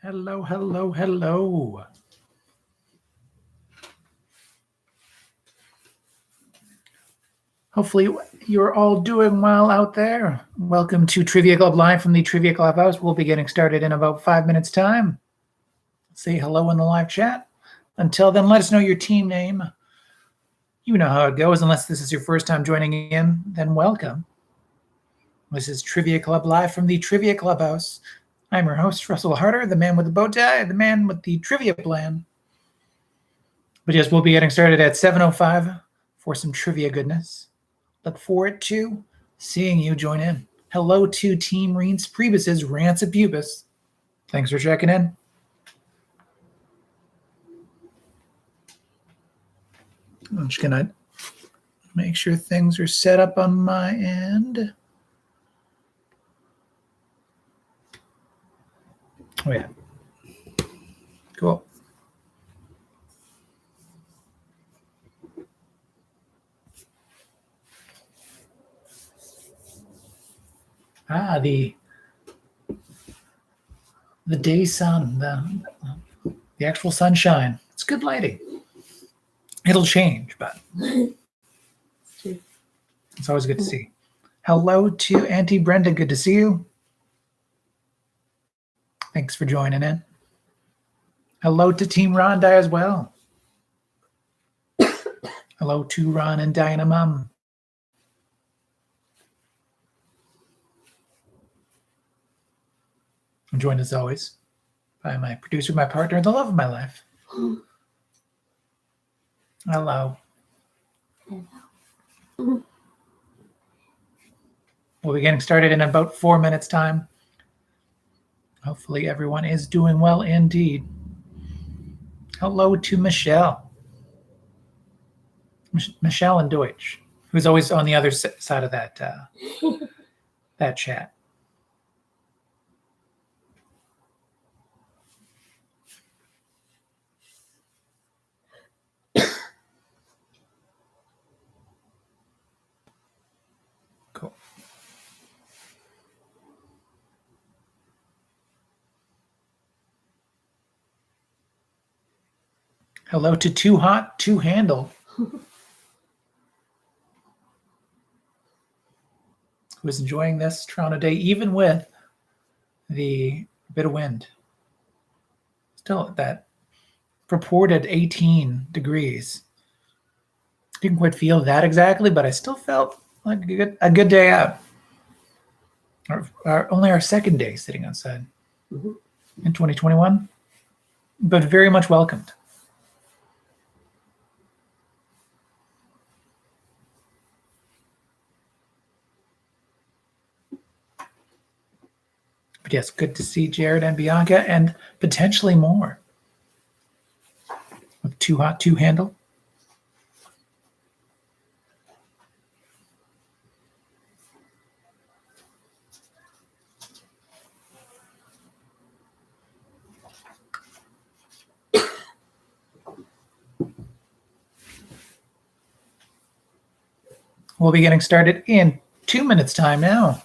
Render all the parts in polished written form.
Hello, hello, hello. Hopefully you're all doing well out there. Welcome to Trivia Club Live from the Trivia Clubhouse. We'll be getting started in about 5 minutes' time. Say hello in the live chat. Until then, let us know your team name. You know how it goes. Unless this is your first time joining in, then welcome. This is Trivia Club Live from the Trivia Clubhouse. I'm your host, Russel Harder, the man with the bow tie, the man with the trivia plan. But yes, we'll be getting started at 7:05 for some trivia goodness. Look forward to seeing you join in. Hello to Team Reens Priebus's Rancid Pubis. Thanks for checking in. I'm just going to make sure things are set up on my end. Oh, yeah. Cool. The day sun, the actual sunshine. It's good lighting. It'll change, but it's always good to see. Hello to Auntie Brenda. Good to see you. Thanks for joining in. Hello to Team Rondai as well. Hello to Ron and Diana Mum. I'm joined as always by my producer, my partner, the love of my life. Hello. We'll be getting started in about 4 minutes' time. Hopefully everyone is doing well indeed. Hello to Michelle. Michelle and Deutsch, who's always on the other side of that that chat. Cool. Hello to Too Hot, Too Handle. Who is enjoying this Toronto day, even with the bit of wind. Still at that purported 18 degrees. Didn't quite feel that exactly, but I still felt like a good day out. Only our second day sitting outside in 2021, but very much welcomed. But yes, good to see Jared and Bianca and potentially more with Too Hot, Too Handle. We'll be getting started in 2 minutes' time now.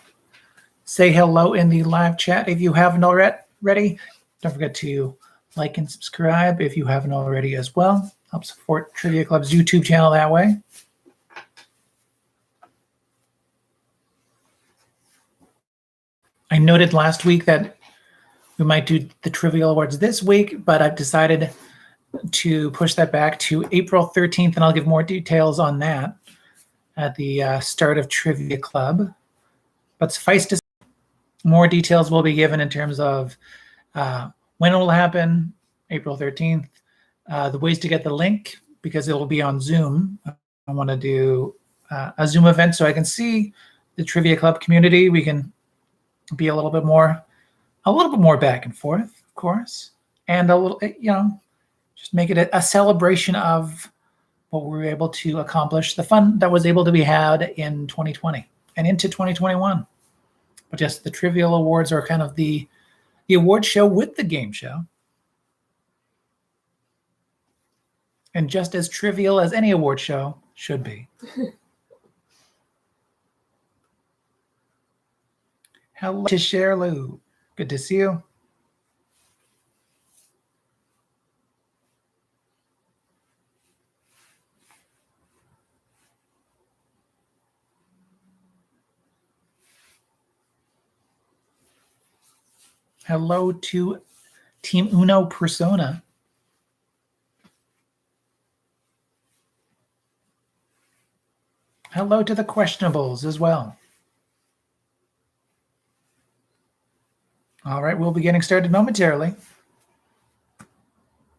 Say hello in the live chat if you haven't already. Don't forget to like and subscribe if you haven't already as well. Help support Trivia Club's YouTube channel that way. I noted last week that we might do the Trivial Awards this week, but I've decided to push that back to April 13th, and I'll give more details on that at the start of Trivia Club. But suffice to say, more details will be given in terms of when it will happen, April 13th, the ways to get the link, because it will be on Zoom. I want to do a Zoom event so I can see the Trivia Club community. We can be a little bit more back and forth, of course, and a little, just make it a celebration of what we were able to accomplish, the fun that was able to be had in 2020 and into 2021. But yes, the Trivial Awards are kind of the award show with the game show. And just as trivial as any award show should be. Hello to Sherlou. Good to see you. Hello to Team Uno Persona. Hello to the questionables as well. All right, we'll be getting started momentarily.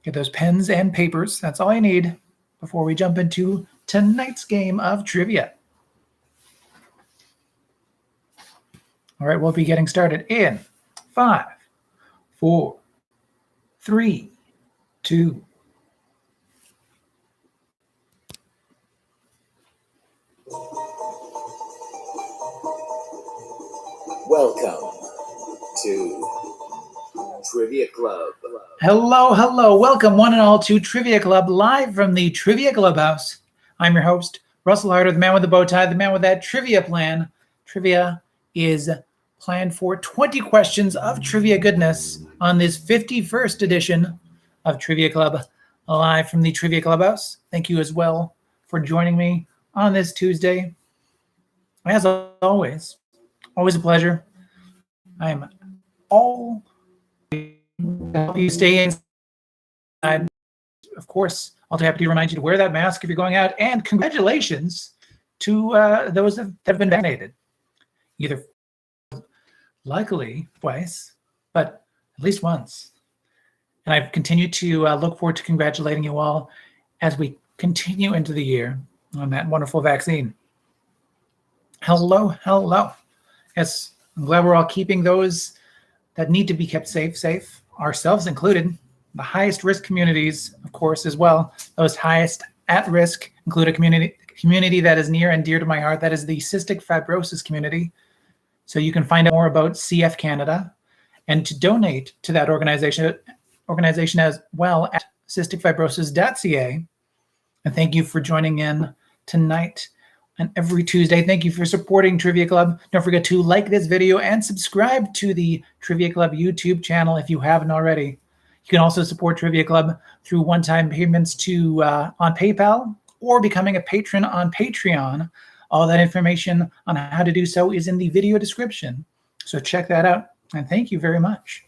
Get those pens and papers. That's all you need before we jump into tonight's game of trivia. All right, we'll be getting started in 5, 4, 3, 2. Welcome to Trivia Club. Hello, hello. Welcome one and all to Trivia Club, live from the Trivia Clubhouse. I'm your host, Russel Harder, the man with the bow tie, the man with that trivia plan. Trivia is planned for 20 questions of trivia goodness on this 51st edition of Trivia Club, live from the Trivia Clubhouse. Thank you as well for joining me on this Tuesday. As always a pleasure. I'm all to help you stay inside. Of course, I'll be happy to remind you to wear that mask if you're going out. And congratulations to those that have been vaccinated, either likely twice, but at least once. And I've continued to look forward to congratulating you all as we continue into the year on that wonderful vaccine. Hello, hello. Yes, I'm glad we're all keeping those that need to be kept safe, ourselves included. The highest risk communities, of course, as well. Those highest at risk include a community that is near and dear to my heart. That is the cystic fibrosis community. So you can find out more about CF Canada and to donate to that organization as well at cysticfibrosis.ca. And thank you for joining in tonight and every Tuesday. Thank you for supporting Trivia Club. Don't forget to like this video and subscribe to the Trivia Club YouTube channel if you haven't already. You can also support Trivia Club through one-time payments to on PayPal or becoming a patron on Patreon. All that information on how to do so is in the video description. So check that out. And thank you very much.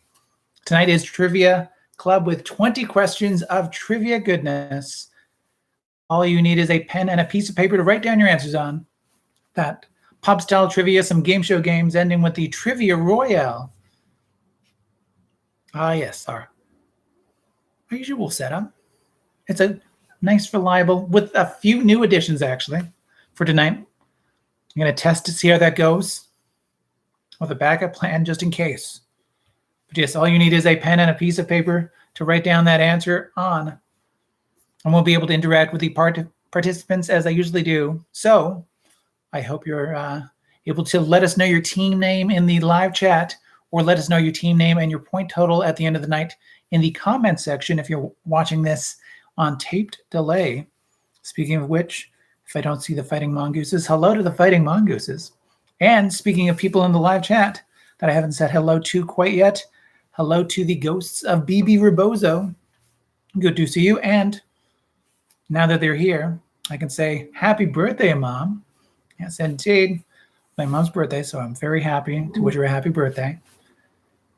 Tonight is Trivia Club with 20 questions of trivia goodness. All you need is a pen and a piece of paper to write down your answers on. That pop-style trivia, some game show games, ending with the Trivia Royale. Ah, yes, our usual setup. It's a nice, reliable, with a few new additions, actually, for tonight. I'm going to test to see how that goes with a backup plan just in case. But yes, all you need is a pen and a piece of paper to write down that answer on. And we'll be able to interact with the participants as I usually do. So I hope you're able to let us know your team name in the live chat, or let us know your team name and your point total at the end of the night in the comment section if you're watching this on taped delay. Speaking of which, if I don't see the Fighting Mongooses, hello to the Fighting Mongooses. And speaking of people in the live chat that I haven't said hello to quite yet, hello to the ghosts of BB Rebozo. Good to see you. And now that they're here, I can say, happy birthday, Mom. Yes, indeed. My mom's birthday, so I'm very happy to wish her a happy birthday.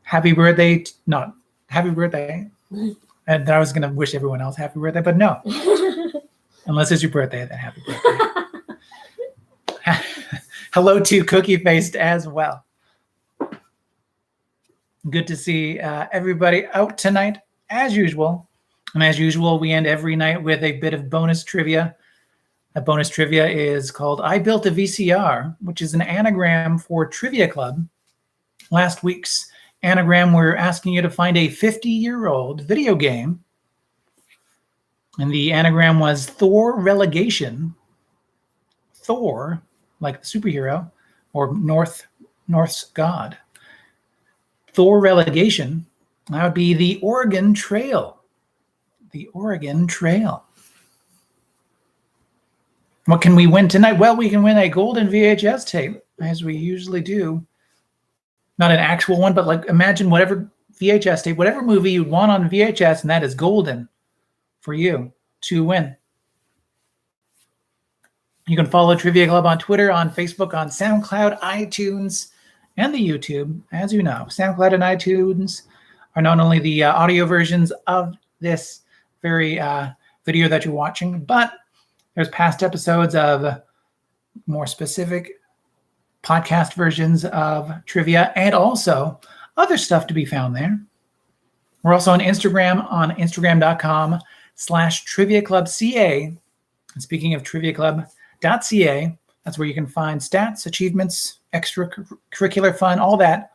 Happy birthday. Not happy birthday. And I was going to wish everyone else happy birthday, but no. Unless it's your birthday, then happy birthday. Hello to Cookie Faced as well. Good to see everybody out tonight, as usual. And as usual, we end every night with a bit of bonus trivia. That bonus trivia is called I Built a VCR, which is an anagram for Trivia Club. Last week's anagram, we're asking you to find a 50-year-old video game. And the anagram was Thor Relegation. Thor, like the superhero, or North's god. Thor Relegation, that would be the Oregon Trail. The Oregon Trail. What can we win tonight? Well, we can win a golden VHS tape, as we usually do. not an actual one, but like imagine whatever VHS tape, whatever movie you want on VHS, and that is golden for you to win. You can follow Trivia Club on Twitter, on Facebook, on SoundCloud, iTunes, and the YouTube. As you know, SoundCloud and iTunes are not only the audio versions of this very video that you're watching, but there's past episodes of more specific podcast versions of trivia and also other stuff to be found there. We're also on Instagram, on instagram.com/triviaclubca. And speaking of Trivia Club.ca, that's where you can find stats, achievements, extracurricular fun, all that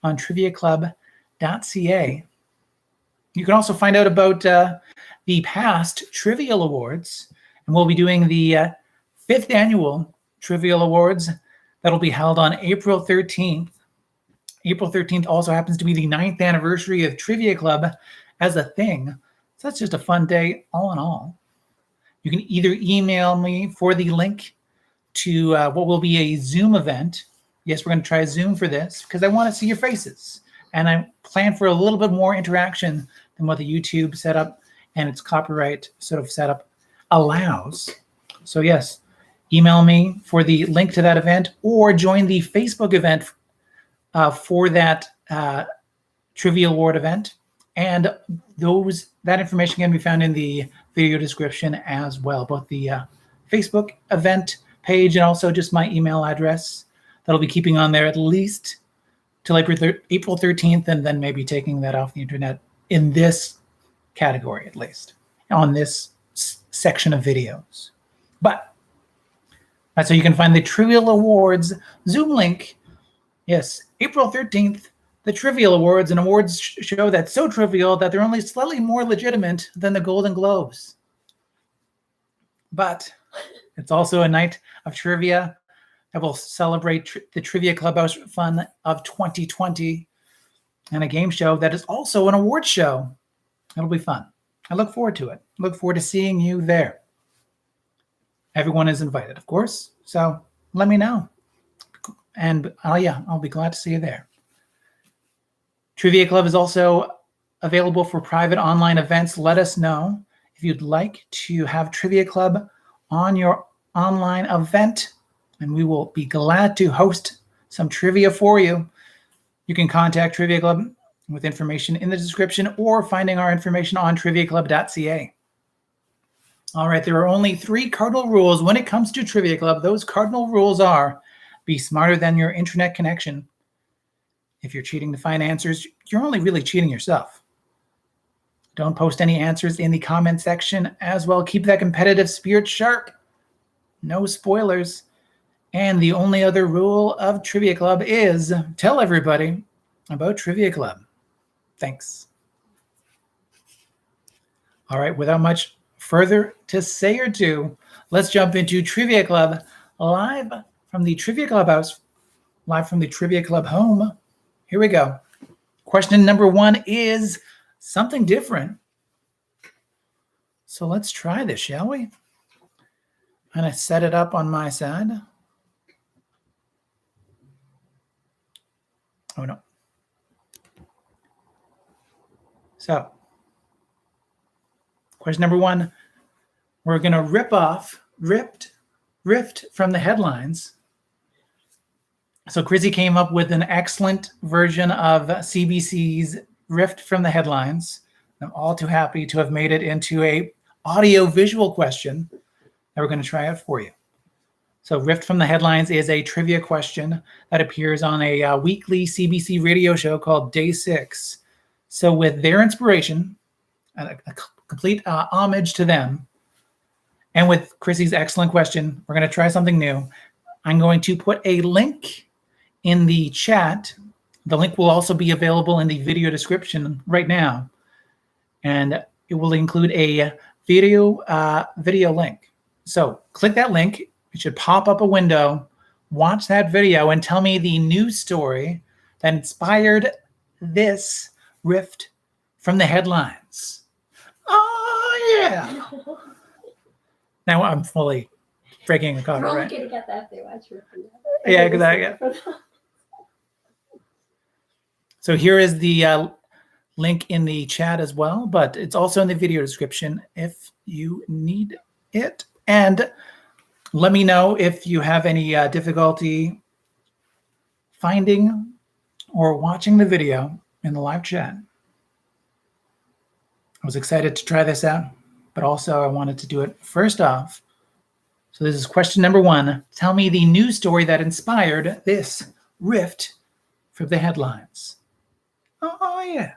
on triviaclub.ca. You can also find out about the past Trivial Awards, and we'll be doing the 5th annual Trivial Awards that'll be held on April 13th. April 13th also happens to be the 9th anniversary of Trivia Club as a thing. So that's just a fun day all in all. You can either email me for the link to what will be a Zoom event. Yes, we're going to try Zoom for this because I want to see your faces. And I plan for a little bit more interaction than what the YouTube setup and its copyright sort of setup allows. So yes, email me for the link to that event or join the Facebook event for that Trivia Award event. And that information can be found in the video description as well, both the Facebook event page and also just my email address that'll be keeping on there at least till April 13th, and then maybe taking that off the internet in this category, at least on this section of videos. But that's how you can find the Trivial Awards Zoom link. Yes, April 13th, the Trivial Awards, an awards show that's so trivial that they're only slightly more legitimate than the Golden Globes. But it's also a night of trivia that will celebrate the Trivia Clubhouse fun of 2020 and a game show that is also an award show. It'll be fun. I look forward to it. Look forward to seeing you there. Everyone is invited, of course. So let me know. And I'll be glad to see you there. Trivia Club is also available for private online events. Let us know if you'd like to have Trivia Club on your online event, and we will be glad to host some trivia for you. You can contact Trivia Club with information in the description or finding our information on triviaclub.ca. All right, there are only 3 cardinal rules when it comes to Trivia Club. Those cardinal rules are: be smarter than your internet connection. If you're cheating to find answers, you're only really cheating yourself. Don't post any answers in the comment section as well. Keep that competitive spirit sharp. No spoilers. And the only other rule of Trivia Club is tell everybody about Trivia Club. Thanks. All right, without much further to say or do, let's jump into Trivia Club live from the Trivia Clubhouse, live from the Trivia Club home. Here we go. Question number 1 is something different. So let's try this, shall we? I'm going to set it up on my side. Oh, no. So, question number 1, we're going to rift from the headlines. So Chrissy came up with an excellent version of CBC's Rift from the Headlines. I'm all too happy to have made it into a audio-visual question that we're going to try out for you. So Rift from the Headlines is a trivia question that appears on a weekly CBC radio show called Day 6. So with their inspiration, a complete homage to them, and with Chrissy's excellent question, we're going to try something new. I'm going to put a link in the chat. The link will also be available in the video description right now. And it will include a video link. So click that link. It should pop up a window. Watch that video and tell me the news story that inspired this rift from the headlines. Oh, yeah. Now I'm fully breaking a copyright. We're going to get that if they watch Rift from the Yeah, because So here is the link in the chat as well, but it's also in the video description if you need it. And let me know if you have any difficulty finding or watching the video in the live chat. I was excited to try this out, but also I wanted to do it first off. So this is question number 1. Tell me the news story that inspired this rift from the headlines. Oh yeah.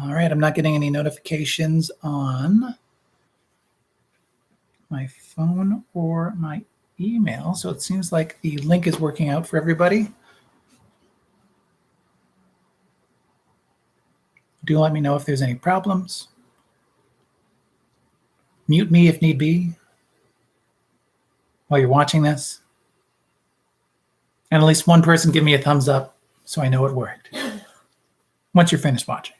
All right, I'm not getting any notifications on my phone or my email, so it seems like the link is working out for everybody. Do let me know if there's any problems. Mute me if need be while you're watching this. And at least one person give me a thumbs up so I know it worked once you're finished watching.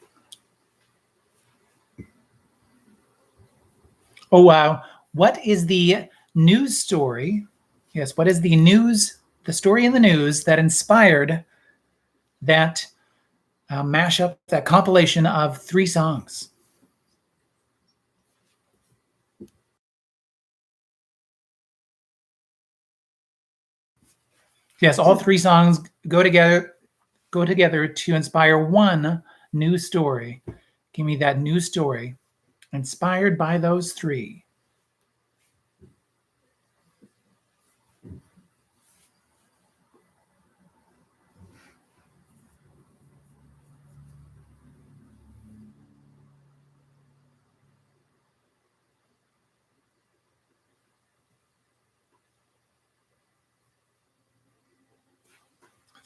Oh, wow. What is the news story? Yes, what is the story in the news that inspired that mashup, that compilation of 3 songs? Yes, all 3 songs go together to inspire one news story. Give me that news story inspired by those 3.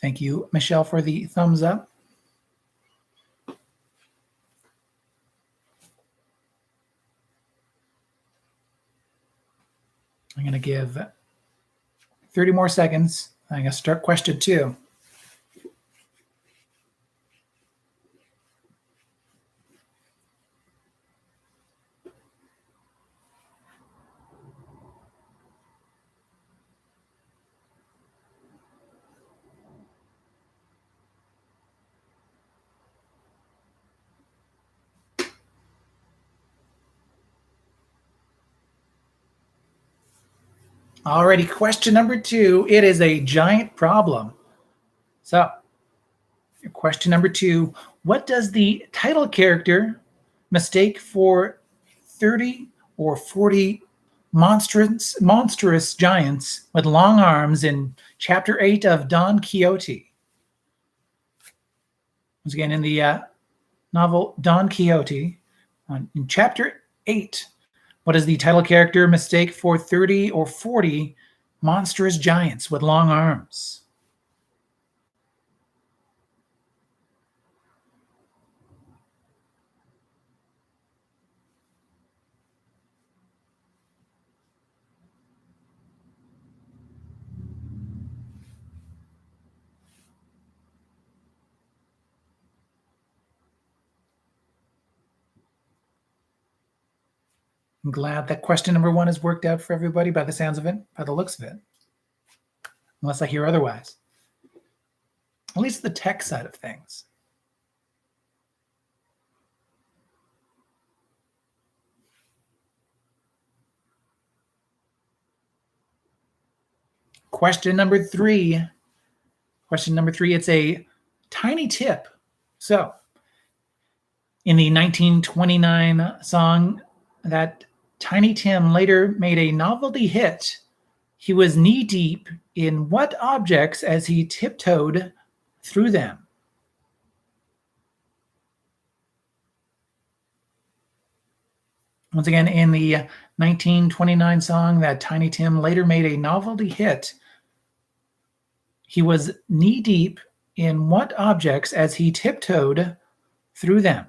Thank you, Michelle, for the thumbs up. I'm going to give 30 more seconds. I'm going to start question 2. Alrighty, question number 2. It is a giant problem. So, question number 2. What does the title character mistake for 30 or 40 monstrous giants with long arms in Chapter 8 of Don Quixote? Once again, in the novel Don Quixote, in Chapter 8, what does the title character mistake for 30 or 40 monstrous giants with long arms? I'm glad that question number 1 has worked out for everybody by the sounds of it, by the looks of it. Unless I hear otherwise. At least the tech side of things. Question number 3. Question number 3, it's a tiny tip. So, in the 1929 song that Tiny Tim later made a novelty hit, he was knee-deep in what objects as he tiptoed through them? Once again, in the 1929 song that Tiny Tim later made a novelty hit, He was knee-deep in what objects as he tiptoed through them?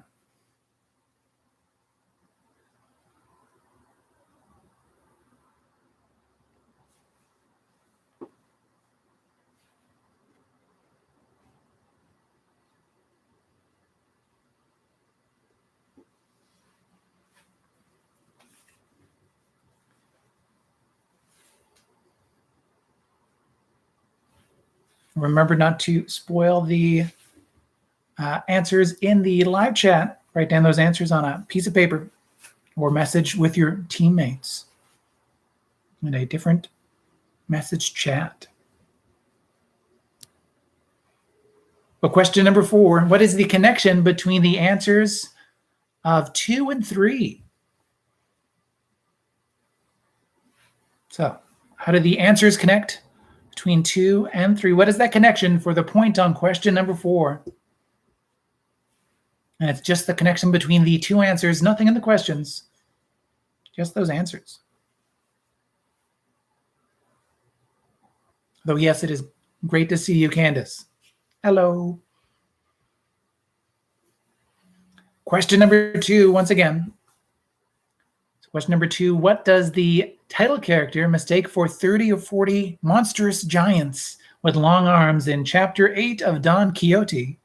Remember not to spoil the answers in the live chat. Write down those answers on a piece of paper or message with your teammates in a different message chat. But question number 4, what is the connection between the answers of 2 and 3? So how do the answers connect between 2 and 3? What is that connection for the point on question number 4? And it's just the connection between the 2 answers, nothing in the questions, just those answers. Though, yes, it is great to see you, Candace. Hello. Question number 2, once again. So question number 2, what does the title character mistake for 30 or 40 monstrous giants with long arms in Chapter 8 of Don Quixote?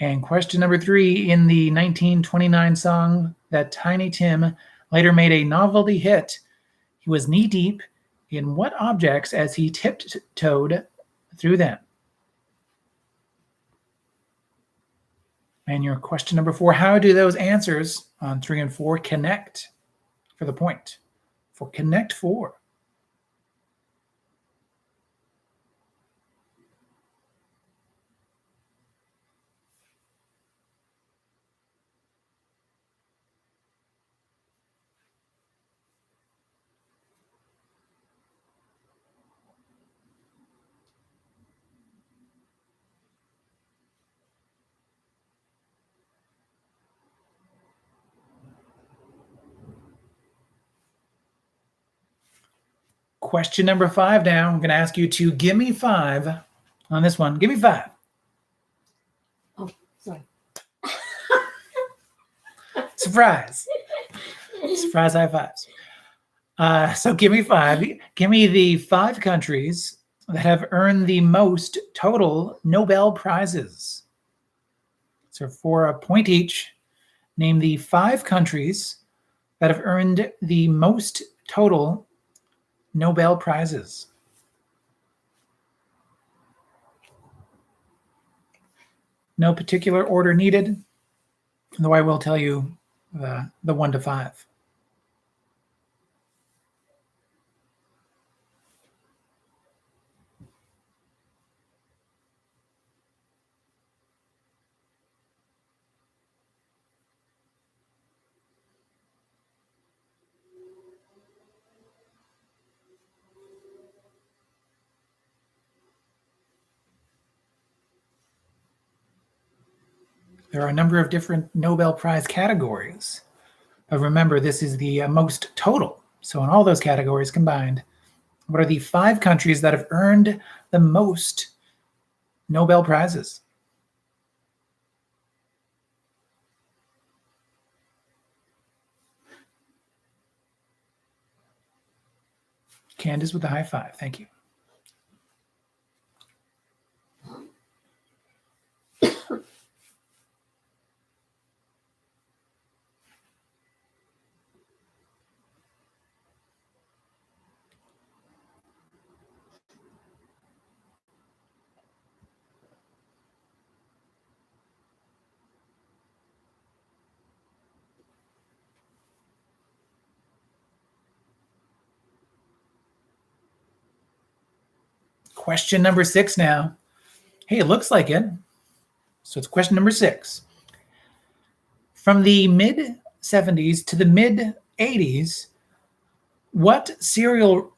And question number 3, in the 1929 song that Tiny Tim later made a novelty hit, he was knee-deep in what objects as he tiptoed through them? And your question number 4, how do those answers on 3 and 4 connect for the point? For connect 4. Question number 5 now. I'm going to ask you to give me 5 on this one. Give me 5. Oh, sorry. Surprise. Surprise high fives. So give me 5. Give me the 5 countries that have earned the most total Nobel Prizes. So for a point each, name the 5 countries that have earned the most total Nobel Prizes. No particular order needed, though I will tell you the 1 to 5. There are a number of different Nobel Prize categories. But remember, this is the most total. So in all those categories combined, what are the 5 countries that have earned the most Nobel Prizes? Candace with the high 5. Thank you. Question number 6 now. Hey, it looks like it. So it's question number 6. From the mid-70s to the mid-80s, what serial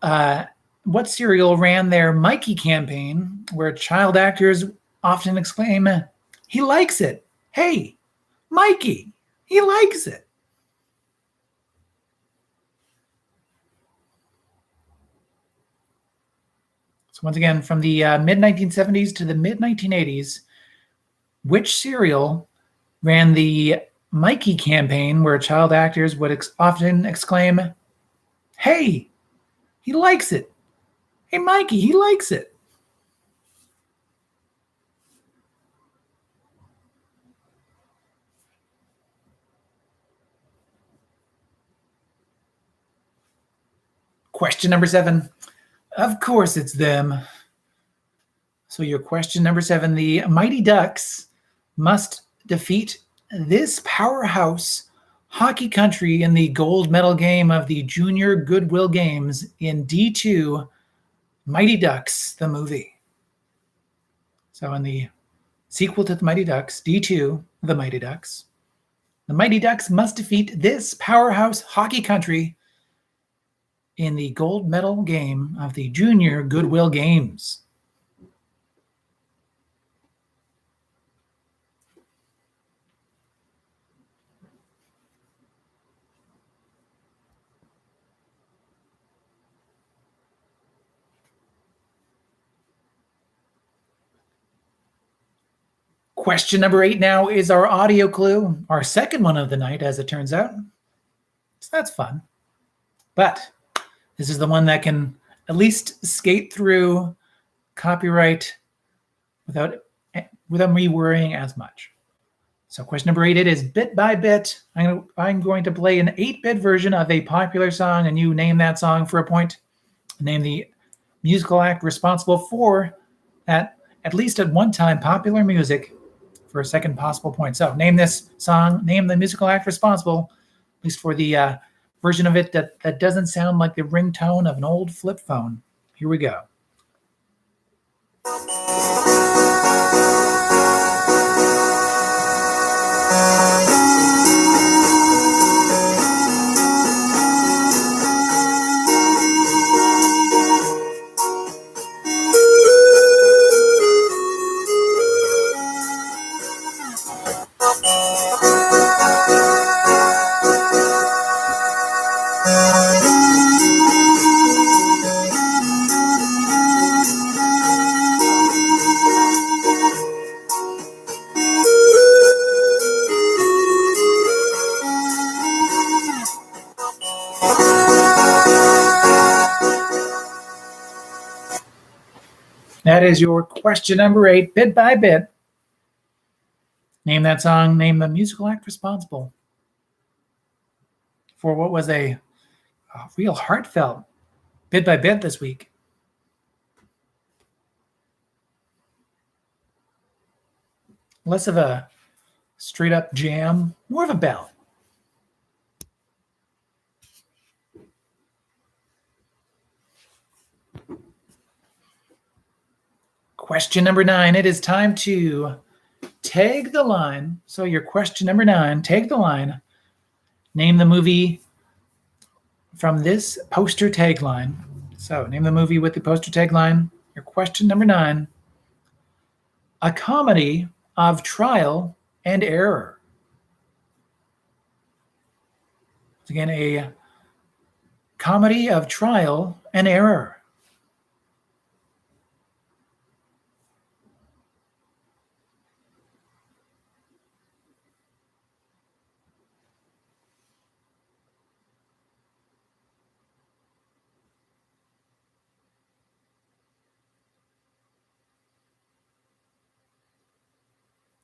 ran their Mikey campaign where child actors often exclaim, "He likes it. Hey, Mikey, he likes it." So once again, from the mid-1970s to the mid-1980s, which serial ran the Mikey campaign where child actors would often exclaim, "Hey, he likes it. Hey, Mikey, he likes it." Question number 7. Of course it's them. So your question number 7, the Mighty Ducks must defeat this powerhouse hockey country in the gold medal game of the Junior Goodwill Games in D2, Mighty Ducks, the movie. So in the sequel to the Mighty Ducks, D2, the Mighty Ducks must defeat this powerhouse hockey country in the gold medal game of the Junior Goodwill Games. Question number 8 now is our audio clue, our second one of the night, as it turns out. So that's fun. But this is the one that can at least skate through copyright without me worrying as much. So question number 8, it is bit by bit. I'm going to play an 8-bit version of a popular song, and you name that song for a point. Name the musical act responsible for that, at least at one time, popular music for a second possible point. So name this song, name the musical act responsible, at least for the version of it that doesn't sound like the ringtone of an old flip phone. Here we go. That is your question number 8, bit by bit. Name that song, name the musical act responsible for what was a real heartfelt bit by bit this week. Less of a straight up jam, more of a ballad. Question number 9, it is time to tag the line. So your question number 9, tag the line. Name the movie from this poster tagline. So name the movie with the poster tagline. Your question number 9, a comedy of trial and error. Again, a comedy of trial and error.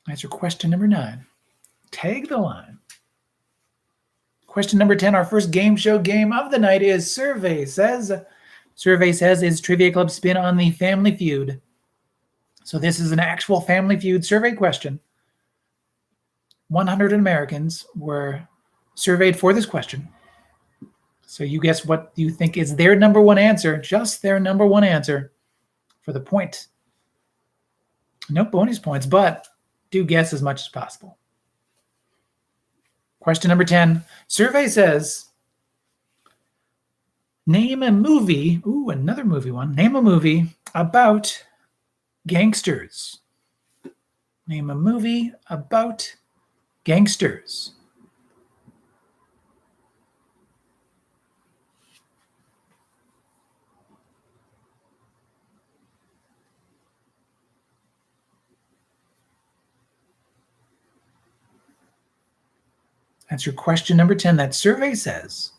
That's your question number 9. Tag the line. Question number 10, our first game show game of the night is Survey Says. Survey Says is Trivia Club's spin on the Family Feud. So this is an actual Family Feud survey question. 100 Americans were surveyed for this question. So you guess what you think is their number one answer, just their number one answer for the point. No bonus points, but do guess as much as possible. Question number 10. Survey says, name a movie, another movie one. Name a movie about gangsters. Name a movie about gangsters. That's your question number 10. That survey says.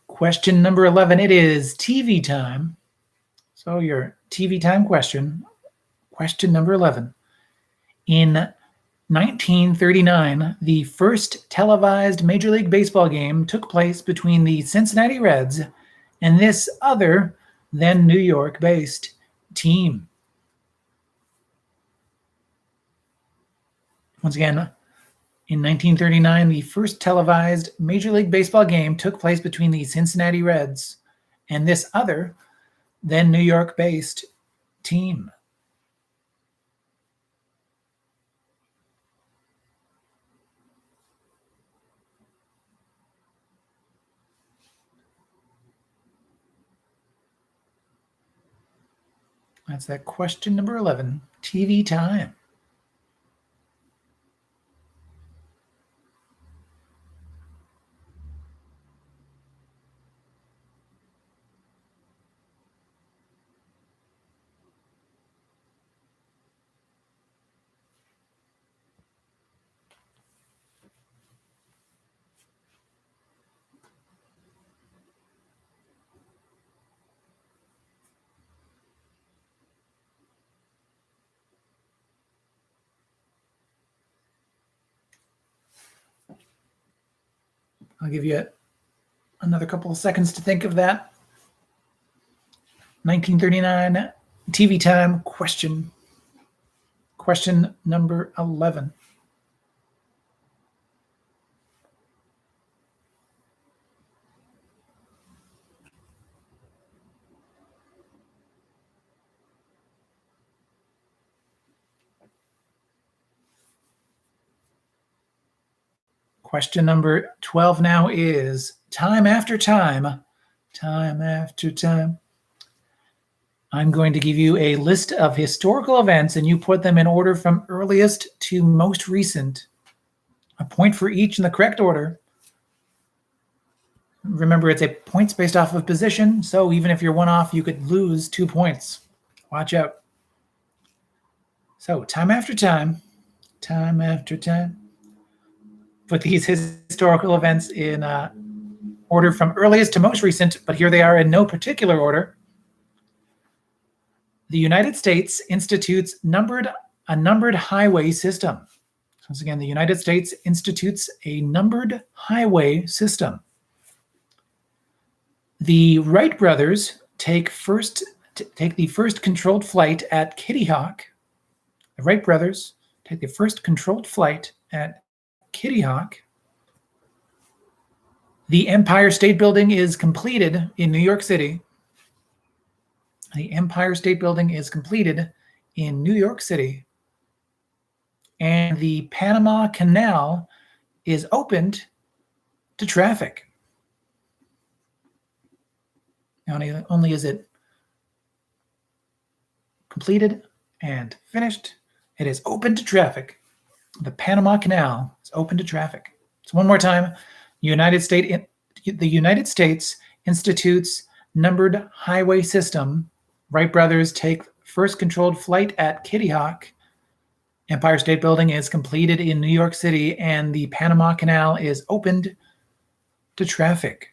Question number 11. It is TV time. So your TV time question. Question number 11. In 1939, the first televised Major League Baseball game took place between the Cincinnati Reds and this other then New York-based team. Once again, in 1939, the first televised Major League Baseball game took place between the Cincinnati Reds and this other then New York-based team. That's that question number 11, TV time. I'll give you another couple of seconds to think of that. 1939 TV time question. Question number 11. Question number 12 now is time after time, time after time. I'm going to give you a list of historical events and you put them in order from earliest to most recent. A point for each in the correct order. Remember, it's a points based off of position, so even if you're one off, you could lose 2 points. Watch out. So time after time, time after time. Put these historical events in order from earliest to most recent, but here they are in no particular order. The United States institutes a numbered highway system. So once again, the United States institutes a numbered highway system. The Wright brothers take the first controlled flight at Kitty Hawk. The Wright brothers take the first controlled flight at Kitty Hawk. The Empire State Building is completed in New York City. The Empire State Building is completed in New York City. And the Panama Canal is opened to traffic. Not only is it completed and finished, it is open to traffic. The Panama Canal is open to traffic. So one more time, the United States institutes numbered highway system. Wright brothers take first controlled flight at Kitty Hawk. Empire State Building is completed in New York City, and the Panama Canal is opened to traffic.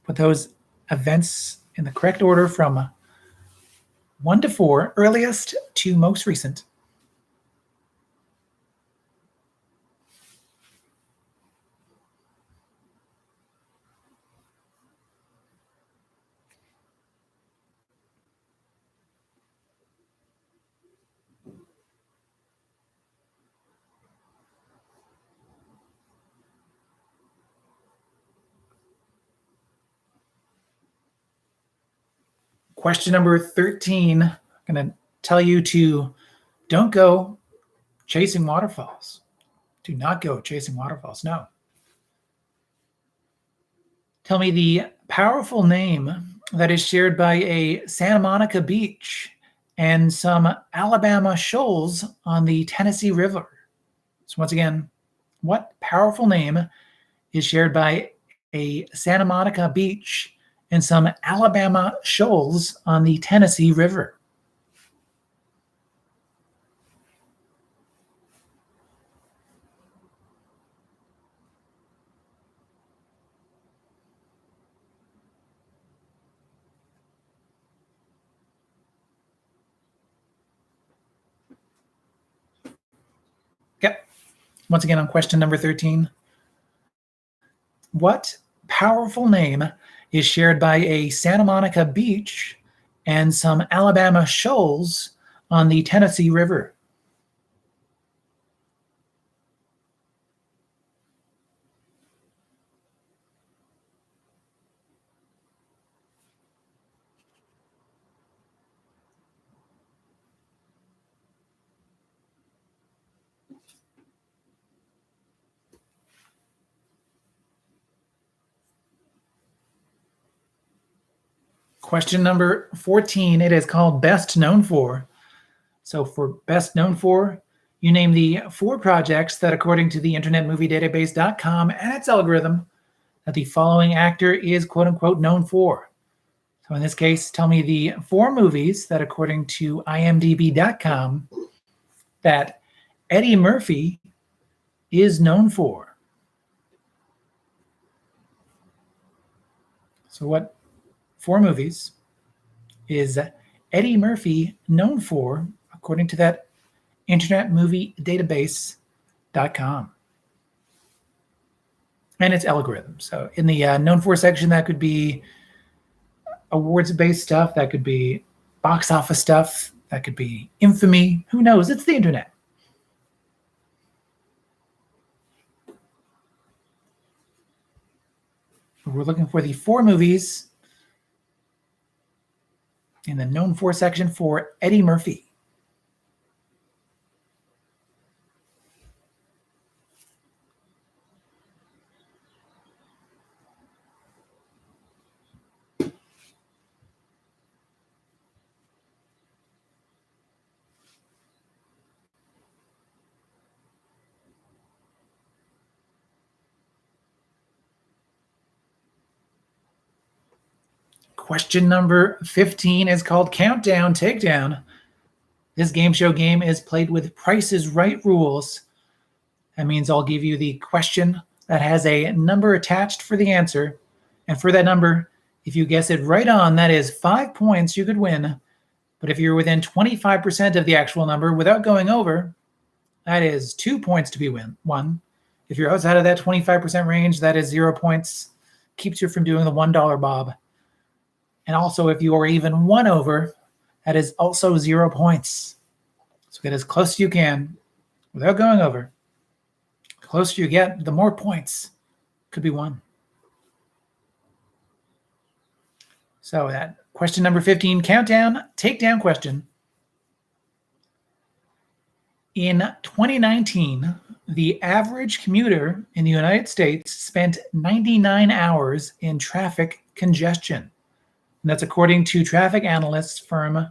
Put those events in the correct order from 1 to 4, earliest to most recent. Question number 13, I'm going to tell you to don't go chasing waterfalls. Do not go chasing waterfalls. No. Tell me the powerful name that is shared by a Santa Monica beach and some Alabama shoals on the Tennessee River. So once again, what powerful name is shared by a Santa Monica beach and some Alabama shoals on the Tennessee River? Yep. Once again, on question number 13. What powerful name is shared by a Santa Monica beach and some Alabama shoals on the Tennessee River? Question number 14, it is called Best Known For. So for Best Known For, you name the 4 projects that, according to the Internet Movie Database.com and its algorithm, that the following actor is quote-unquote known for. So in this case, tell me the 4 movies that, according to IMDb.com, that Eddie Murphy is known for. So what 4 movies is Eddie Murphy known for, according to that Internet Movie Database.com and its algorithm? So in the known for section, that could be awards-based stuff, that could be box office stuff, that could be infamy. Who knows? It's the internet. We're looking for the 4 movies in the known for section for Eddie Murphy. Question number 15 is called Countdown Takedown. This game show game is played with Price is Right rules. That means I'll give you the question that has a number attached for the answer. And for that number, if you guess it right on, that is 5 points, you could win. But if you're within 25% of the actual number without going over, that is 2 points to be won. If you're outside of that 25% range, that is 0 points. Keeps you from doing the $1 bob. And also, if you are even 1 over, that is also 0 points. So get as close as you can without going over. The closer you get, the more points could be won. So that question number 15, countdown, takedown question. In 2019, the average commuter in the United States spent 99 hours in traffic congestion. And that's according to traffic analytics firm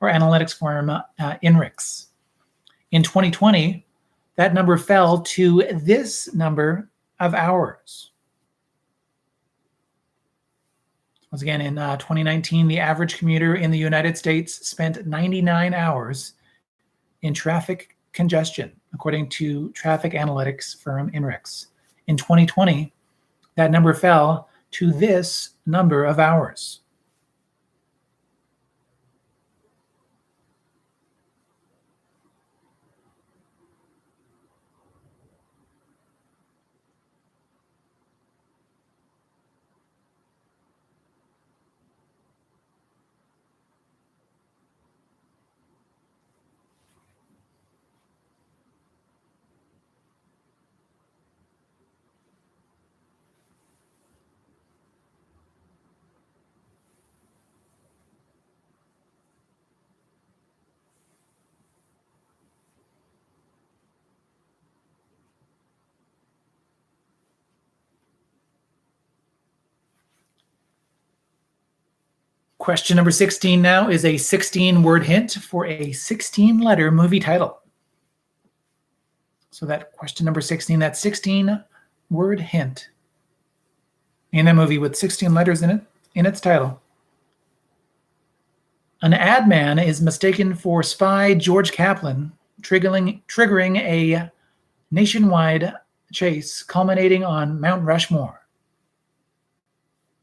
INRIX. In 2020, that number fell to this number of hours. Once again, in 2019, the average commuter in the United States spent 99 hours in traffic congestion, according to traffic analytics firm INRIX. In 2020, that number fell to this number of hours. Question number 16 now is a 16-word hint for a 16-letter movie title. So that question number 16, that 16-word hint in a movie with 16 letters in it, in its title. An ad man is mistaken for spy George Kaplan, triggering a nationwide chase culminating on Mount Rushmore.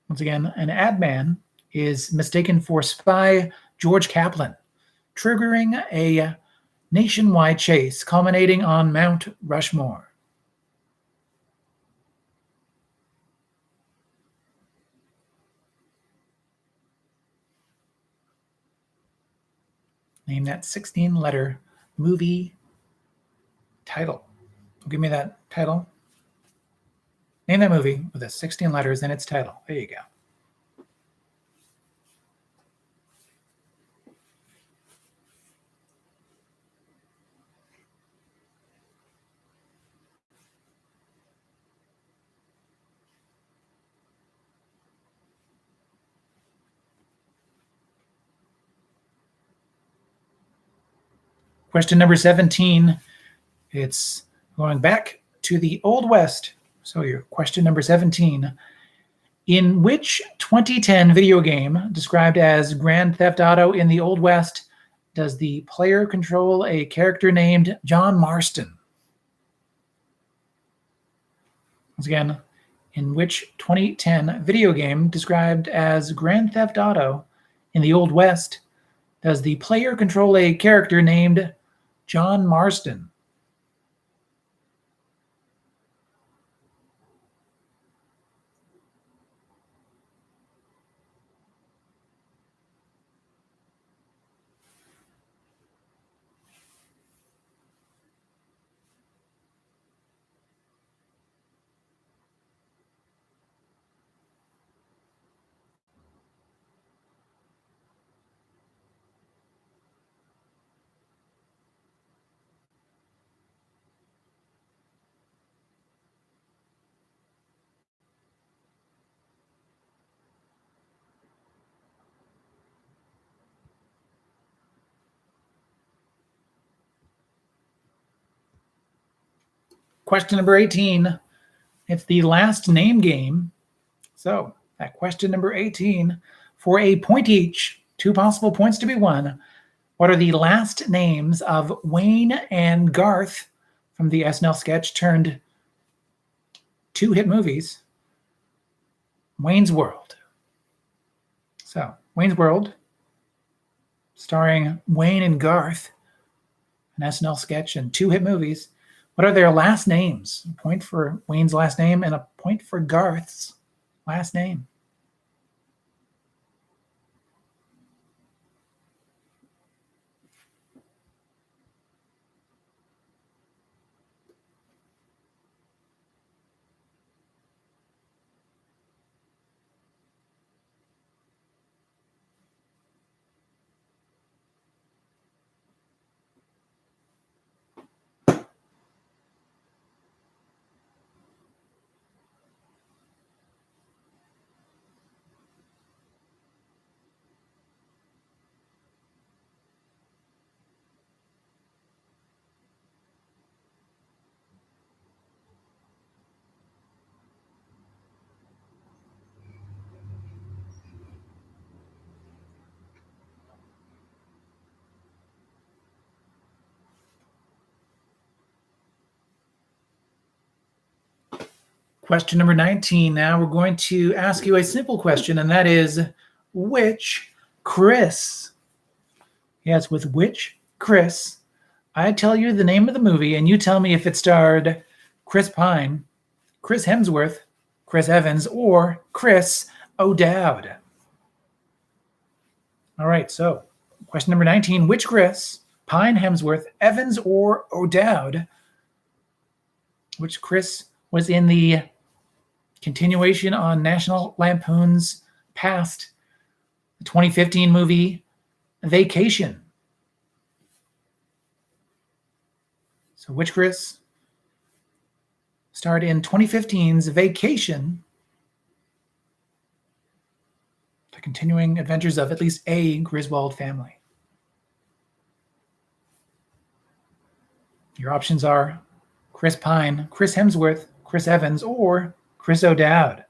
Once again, an ad man is mistaken for spy George Kaplan, triggering a nationwide chase culminating on Mount Rushmore. Name that 16-letter movie title. Give me that title. Name that movie with the 16 letters in its title. There you go. Question number 17. It's going back to the Old West. So your question number 17. In which 2010 video game described as Grand Theft Auto in the Old West does the player control a character named John Marston? Once again, in which 2010 video game described as Grand Theft Auto in the Old West does the player control a character named John Marston? Question number 18. It's the last name game. So at question number 18, for a point each, 2 possible points to be won, what are the last names of Wayne and Garth from the SNL sketch turned 2 hit movies, Wayne's World? So Wayne's World, starring Wayne and Garth, an SNL sketch and 2 hit movies. What are their last names? A point for Wayne's last name and a point for Garth's last name. Question number 19. Now we're going to ask you a simple question, and that is, which Chris? Yes, with which Chris? I tell you the name of the movie, and you tell me if it starred Chris Pine, Chris Hemsworth, Chris Evans, or Chris O'Dowd. All right, so question number 19. Which Chris? Pine, Hemsworth, Evans, or O'Dowd? Which Chris was in the continuation on National Lampoon's Past, the 2015 movie Vacation? So which Chris starred in 2015's Vacation? continuing adventures of at least a Griswold family. Your options are Chris Pine, Chris Hemsworth, Chris Evans, or Chris O'Dowd.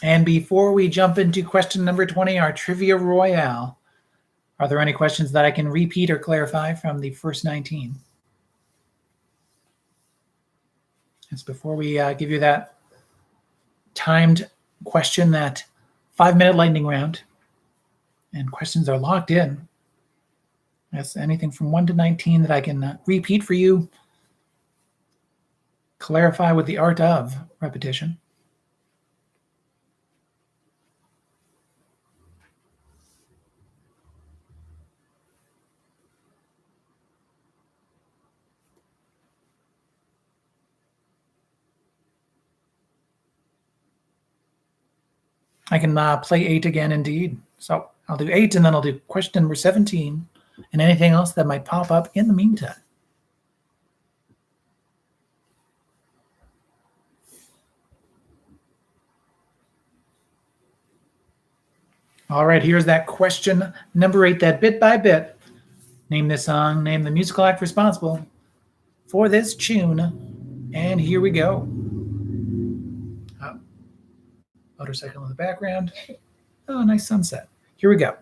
And before we jump into question number 20, our Trivia Royale, are there any questions that I can repeat or clarify from the first 19? It's before we give you that timed question, that 5-minute lightning round. And questions are locked in. That's anything from 1 to 19 that I can repeat for you, clarify with the art of repetition. I can play 8 again, indeed. So I'll do 8, and then I'll do question number 17, and anything else that might pop up in the meantime. All right, here's that question number 8, that bit by bit. Name this song, name the musical act responsible for this tune, and here we go. Motorcycle in the background. Oh, nice sunset. Here we go.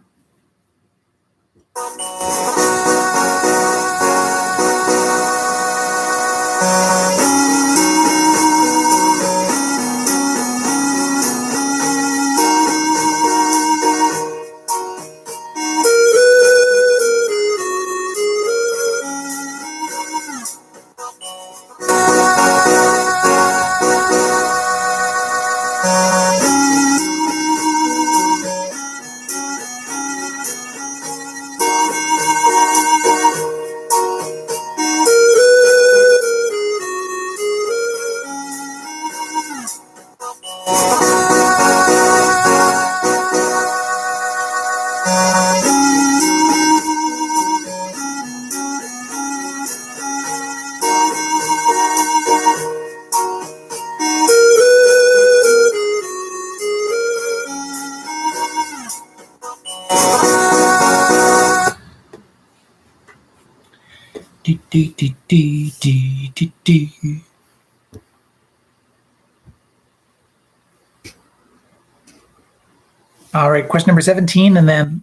All right, question number 17, and then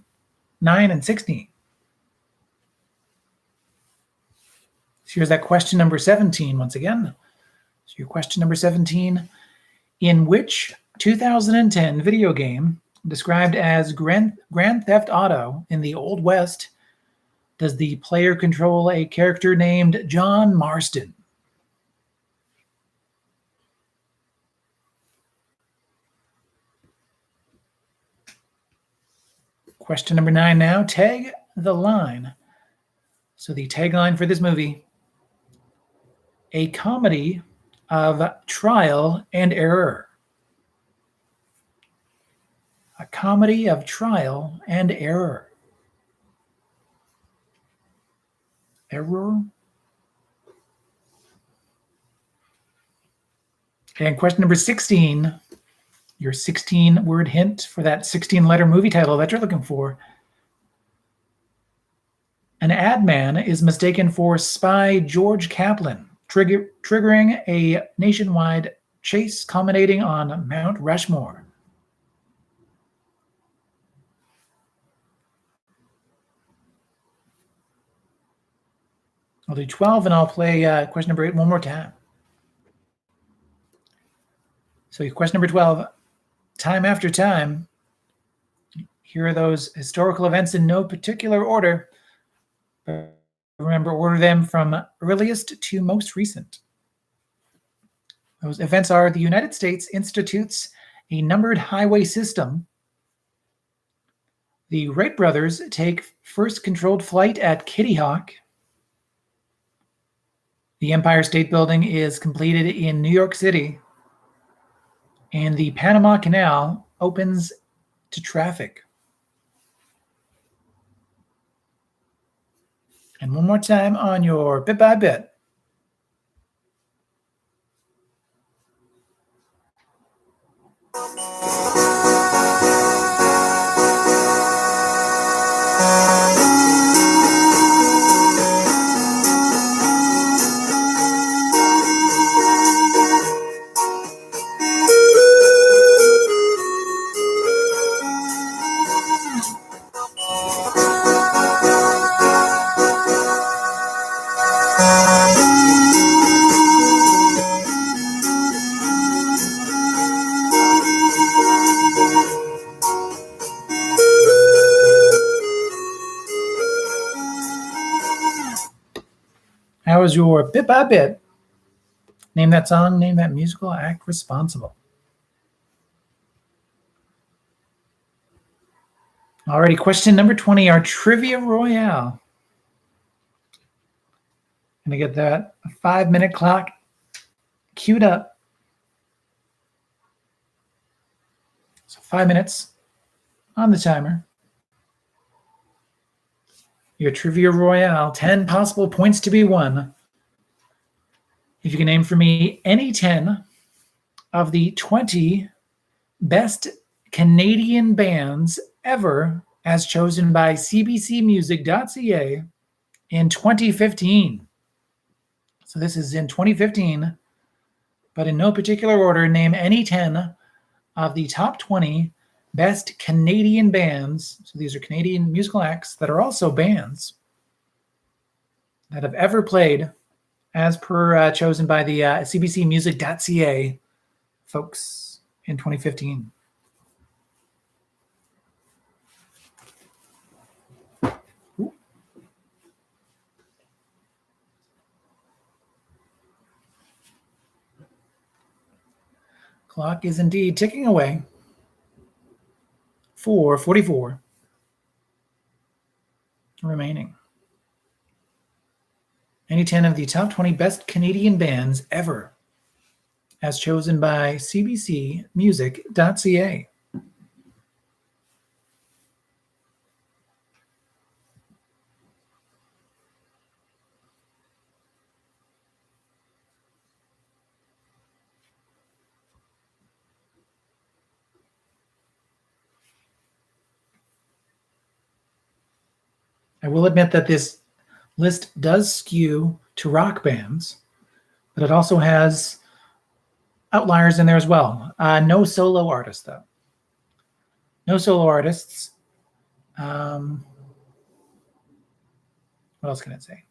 9 and 16. So here's that question number 17 once again. So your question number 17, in which 2010 video game described as Grand Theft Auto in the Old West does the player control a character named John Marston? Question number 9 now, tag the line. So the tagline for this movie, a comedy of trial and error. A comedy of trial and error. Error? And question number 16, your 16-word hint for that 16-letter movie title that you're looking for. An ad man is mistaken for spy George Kaplan, triggering a nationwide chase culminating on Mount Rushmore. I'll do 12, and I'll play question number 8 one more time. So question number 12, time after time, here are those historical events in no particular order. But remember, order them from earliest to most recent. Those events are: the United States institutes a numbered highway system. The Wright brothers take first controlled flight at Kitty Hawk. The Empire State Building is completed in New York City, and the Panama Canal opens to traffic. And one more time on your bit by bit. How was your bit by bit? Name that song, name that musical, act responsible. Alrighty, question number 20, our Trivia Royale. Gonna get that 5-minute clock queued up. So 5 minutes on the timer. Your Trivia Royale, 10 possible points to be won. If you can name for me any 10 of the 20 best Canadian bands ever as chosen by cbcmusic.ca in 2015. So this is in 2015, but in no particular order, name any 10 of the top 20 best Canadian bands. So these are Canadian musical acts that are also bands that have ever played as per chosen by the cbcmusic.ca folks in 2015. Ooh. Clock is indeed ticking away. 4:44 remaining. Any 10 of the top 20 best Canadian bands ever as chosen by cbcmusic.ca. I will admit that this list does skew to rock bands, but it also has outliers in there as well. No solo artists, though. No solo artists. What else can I say?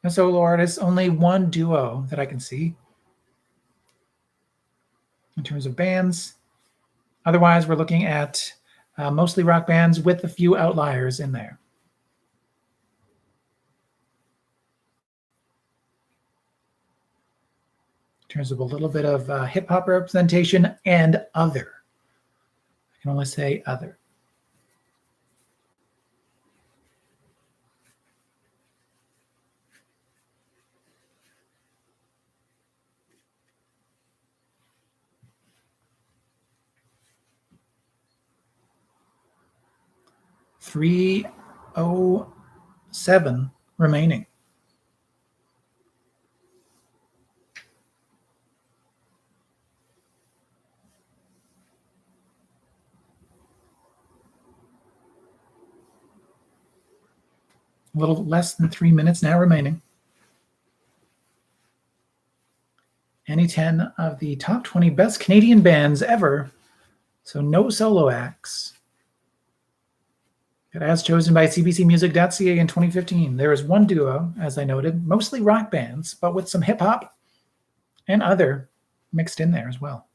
No solo artists, only one duo that I can see in terms of bands. Otherwise, we're looking at mostly rock bands with a few outliers in there. In terms of a little bit of hip hop representation and other. I can only say other. $307 remaining. A little less than 3 minutes now remaining. Any 10 of the top 20 best Canadian bands ever. So no solo acts. As chosen by cbcmusic.ca in 2015. There is one duo, as I noted, mostly rock bands, but with some hip hop and other mixed in there as well.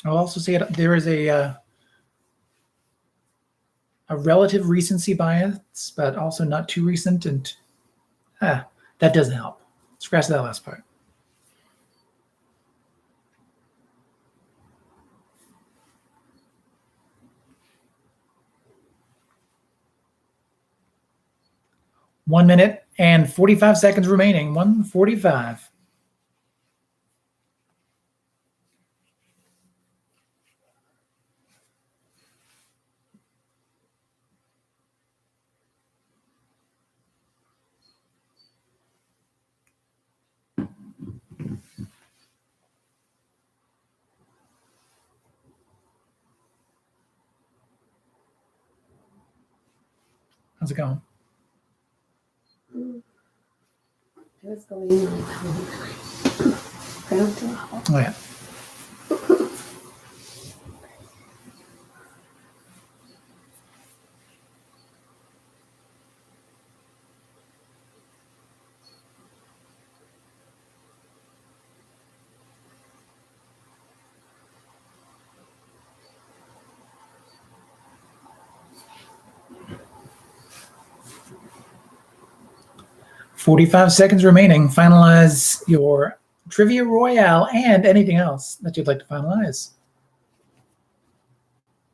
I'll also say there is a relative recency bias, but also not too recent, and that doesn't help. Scratch that last part. One minute and 45 seconds remaining. 1:45. How's it going? It was going ground to level. Oh, yeah. "45 seconds remaining. Finalize your Trivia Royale and anything else that you'd like to finalize.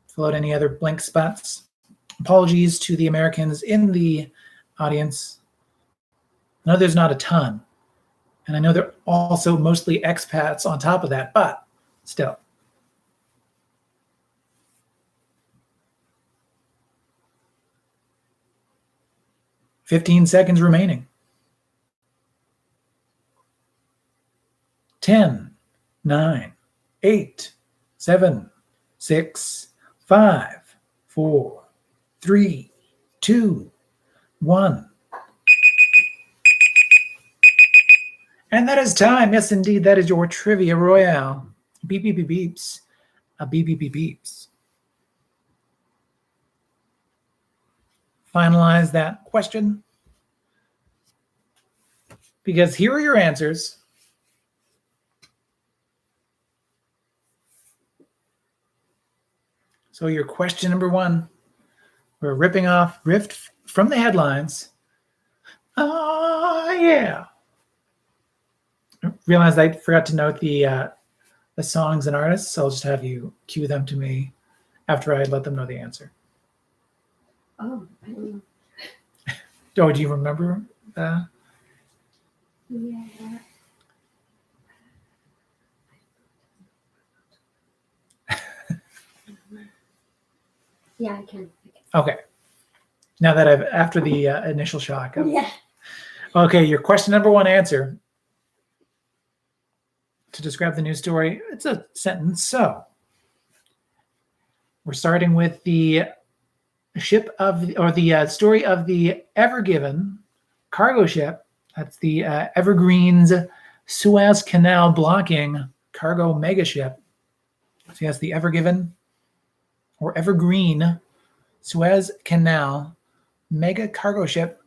Fill out any other blank spots. Apologies to the Americans in the audience. I know there's not a ton, and I know they're also mostly expats on top of that, but still. "15 seconds remaining. 10, 9, 8, 7, 6, 5, 4, 3, 2, 1. And that is time. Yes, indeed, that is your Trivia Royale. Beep, beep, beep, beeps. Beep, beep, beep, beeps. Finalize that question, because here are your answers. So your question number one, we're ripped from the headlines. Oh, yeah. I realized I forgot to note the songs and artists, so I'll just have you cue them to me after I let them know the answer. Oh, I don't know. Oh, do you remember? Yeah. Yeah, I can. Okay. Now that after the initial shock. Yeah. Okay, your question number one answer to describe the news story, it's a sentence. So we're starting with the story of the Ever Given cargo ship. That's the Evergreen's Suez Canal blocking cargo megaship. So yes, the Ever Given or Evergreen Suez Canal mega cargo ship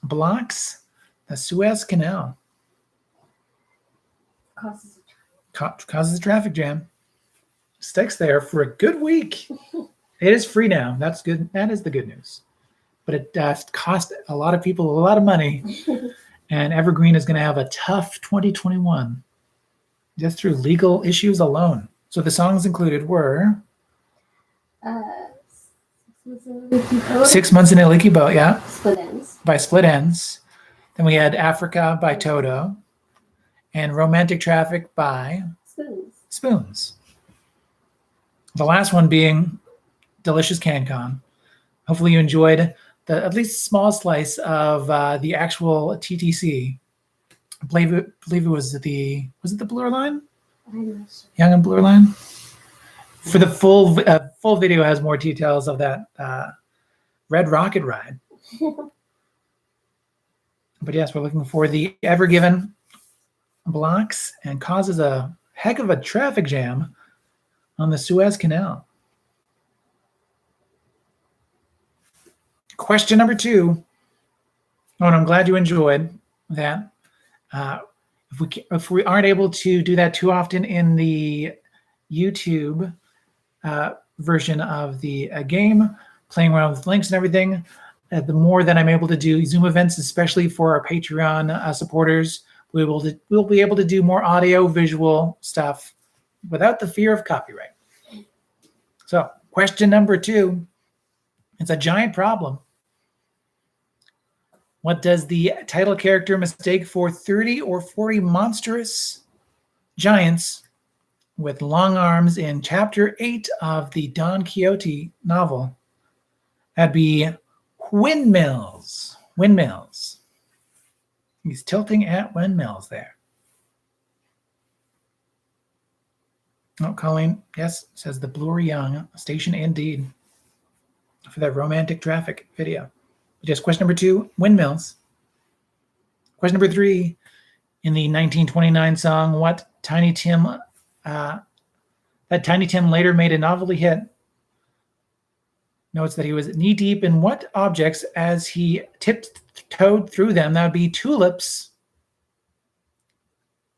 blocks the Suez Canal. Causes a traffic jam. Sticks there for a good week. It is free now. That's good. That is the good news. But it cost a lot of people a lot of money. And Evergreen is going to have a tough 2021 just through legal issues alone. So the songs included were 6 Months in a Leaky Boat, yeah. Split Ends. By Split Ends. Then we had Africa by Toto. And Romantic Traffic by Spoons. The last one being Delicious CanCon. Hopefully you enjoyed the at least small slice of the actual TTC. I believe it was it the Blur Line? I'm not sure. Young and Blur Line? For the full video has more details of that Red Rocket ride. But yes, we're looking for the Ever Given blocks and causes a heck of a traffic jam on the Suez Canal. Question number two. Oh, and I'm glad you enjoyed that. If we aren't able to do that too often in the YouTube version of the game, playing around with links and everything. The more that I'm able to do Zoom events, especially for our Patreon supporters, we'll be able to do more audio visual stuff without the fear of copyright. So question number 2, it's a giant problem. What does the title character mistake for 30 or 40 monstrous giants with long arms in chapter 8 of the Don Quixote novel? That'd be windmills. Windmills. He's tilting at windmills there. Oh, Colleen, yes, says the Bloor Young station indeed for that romantic traffic video. Just question number 2, windmills. Question number 3, in the 1929 song, what Tiny Tim, that Tiny Tim later made a novelty hit, notes that he was knee deep in what objects as he tiptoed through them? That would be tulips.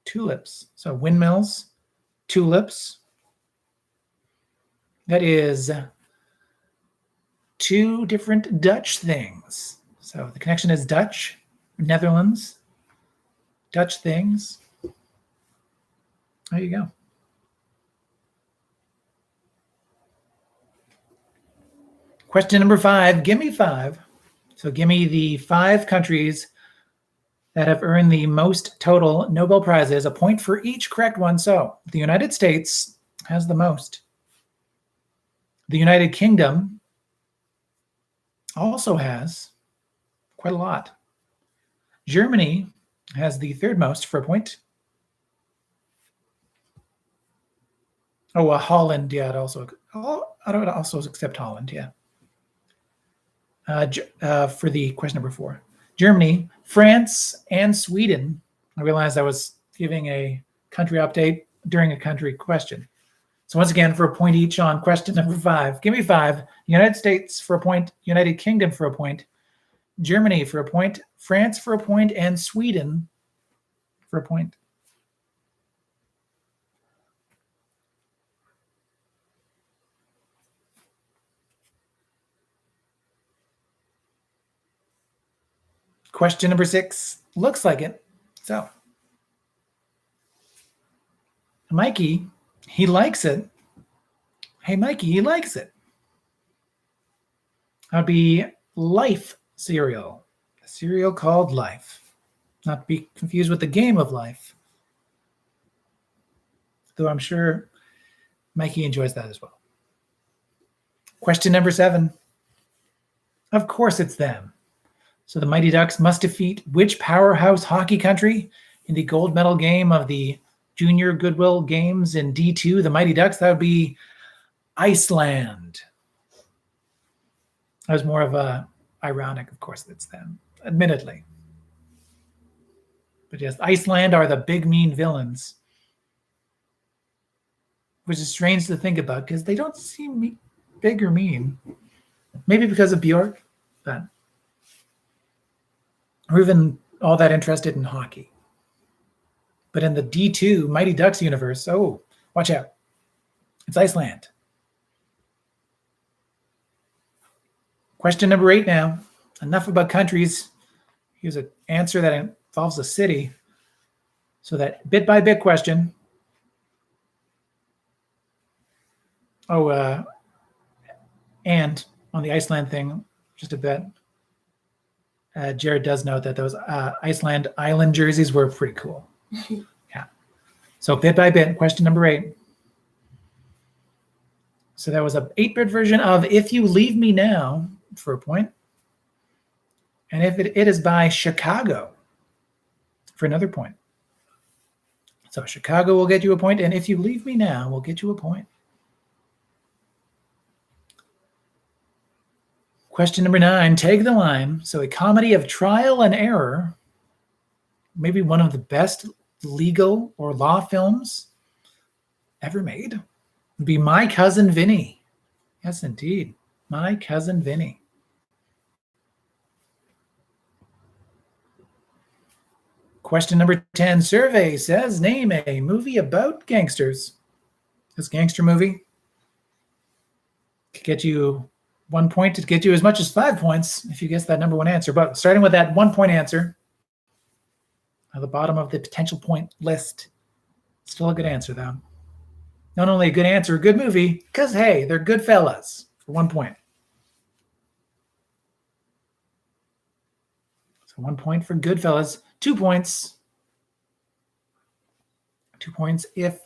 Tulips. So windmills, tulips. That is 2 different Dutch things. So the connection is Dutch, Netherlands, Dutch things. There you go. Question number 5, give me 5. So give me the 5 countries that have earned the most total Nobel Prizes, a point for each correct one. So the United States has the most. The United Kingdom also has quite a lot. Germany has the 3rd most for a point. Oh, Holland, yeah, I don't also accept Holland, yeah. For the question number 4. Germany, France, and Sweden. I realized I was giving a country update during a country question. So once again, for a point each on question number 5. Give me 5. United States for a point, United Kingdom for a point, Germany for a point, France for a point, and Sweden for a point. Question number 6. Looks like it. So, Mikey, he likes it. Hey, Mikey, he likes it. That'd be Life cereal. A cereal called Life. Not to be confused with the game of life. Though I'm sure Mikey enjoys that as well. Question number 7. Of course it's them. So the Mighty Ducks must defeat which powerhouse hockey country in the gold medal game of the Junior Goodwill Games in D2? The Mighty Ducks, that would be Iceland. That was more of a ironic, of course, that's them, admittedly. But yes, Iceland are the big mean villains, which is strange to think about because they don't seem big or mean. Maybe because of Bjork, but or even all that interested in hockey. But in the D2 Mighty Ducks universe, oh, watch out. It's Iceland. Question number 8 now. Enough about countries. Here's an answer that involves a city. So that bit by bit question. Oh, and on the Iceland thing, just a bit. Jared does note that those Iceland Island jerseys were pretty cool. Yeah. So bit by bit, question number 8. So that was a 8-bit version of If You Leave Me Now for a point. And if it is by Chicago for another point. So Chicago will get you a point, and If You Leave Me Now will get you a point. Question number 9, Take the Line. So a comedy of trial and error, maybe one of the best legal or law films ever made, would be My Cousin Vinny. Yes, indeed. My Cousin Vinny. Question number 10, survey says, name a movie about gangsters. This gangster movie could get you 1 point to get you as much as 5 points if you guess that number one answer. But starting with that 1 point answer, at the bottom of the potential point list, still a good answer, though. Not only a good answer, a good movie, because, hey, they're good fellas for 1 point. So 1 point for Goodfellas, 2 points. 2 points if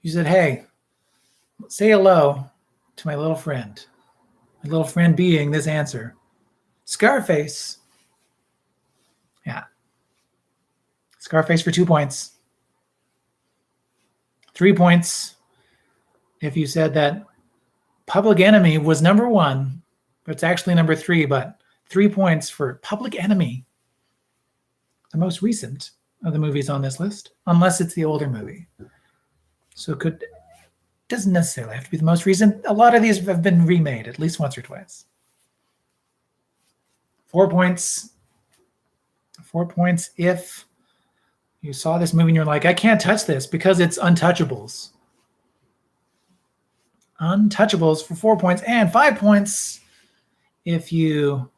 you said, hey, say hello to my little friend. My little friend being this answer. Scarface. Yeah. Scarface for 2 points. 3 points if you said that Public Enemy was number 1, but it's actually number 3, but 3 points for Public Enemy, the most recent of the movies on this list, unless it's the older movie. So it doesn't necessarily have to be the most recent. A lot of these have been remade at least once or twice. 4 points. 4 points if you saw this movie and you're like, I can't touch this because it's Untouchables. Untouchables for 4 points, and 5 points if you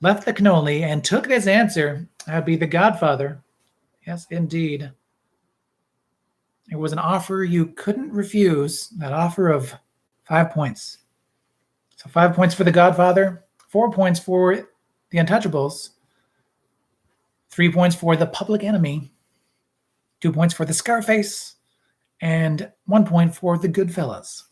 left the cannoli and took this answer. That would be The Godfather. Yes, indeed. It was an offer you couldn't refuse, that offer of 5 points. So 5 points for The Godfather, 4 points for The Untouchables, 3 points for The Public Enemy, 2 points for The Scarface, and 1 point for The Goodfellas.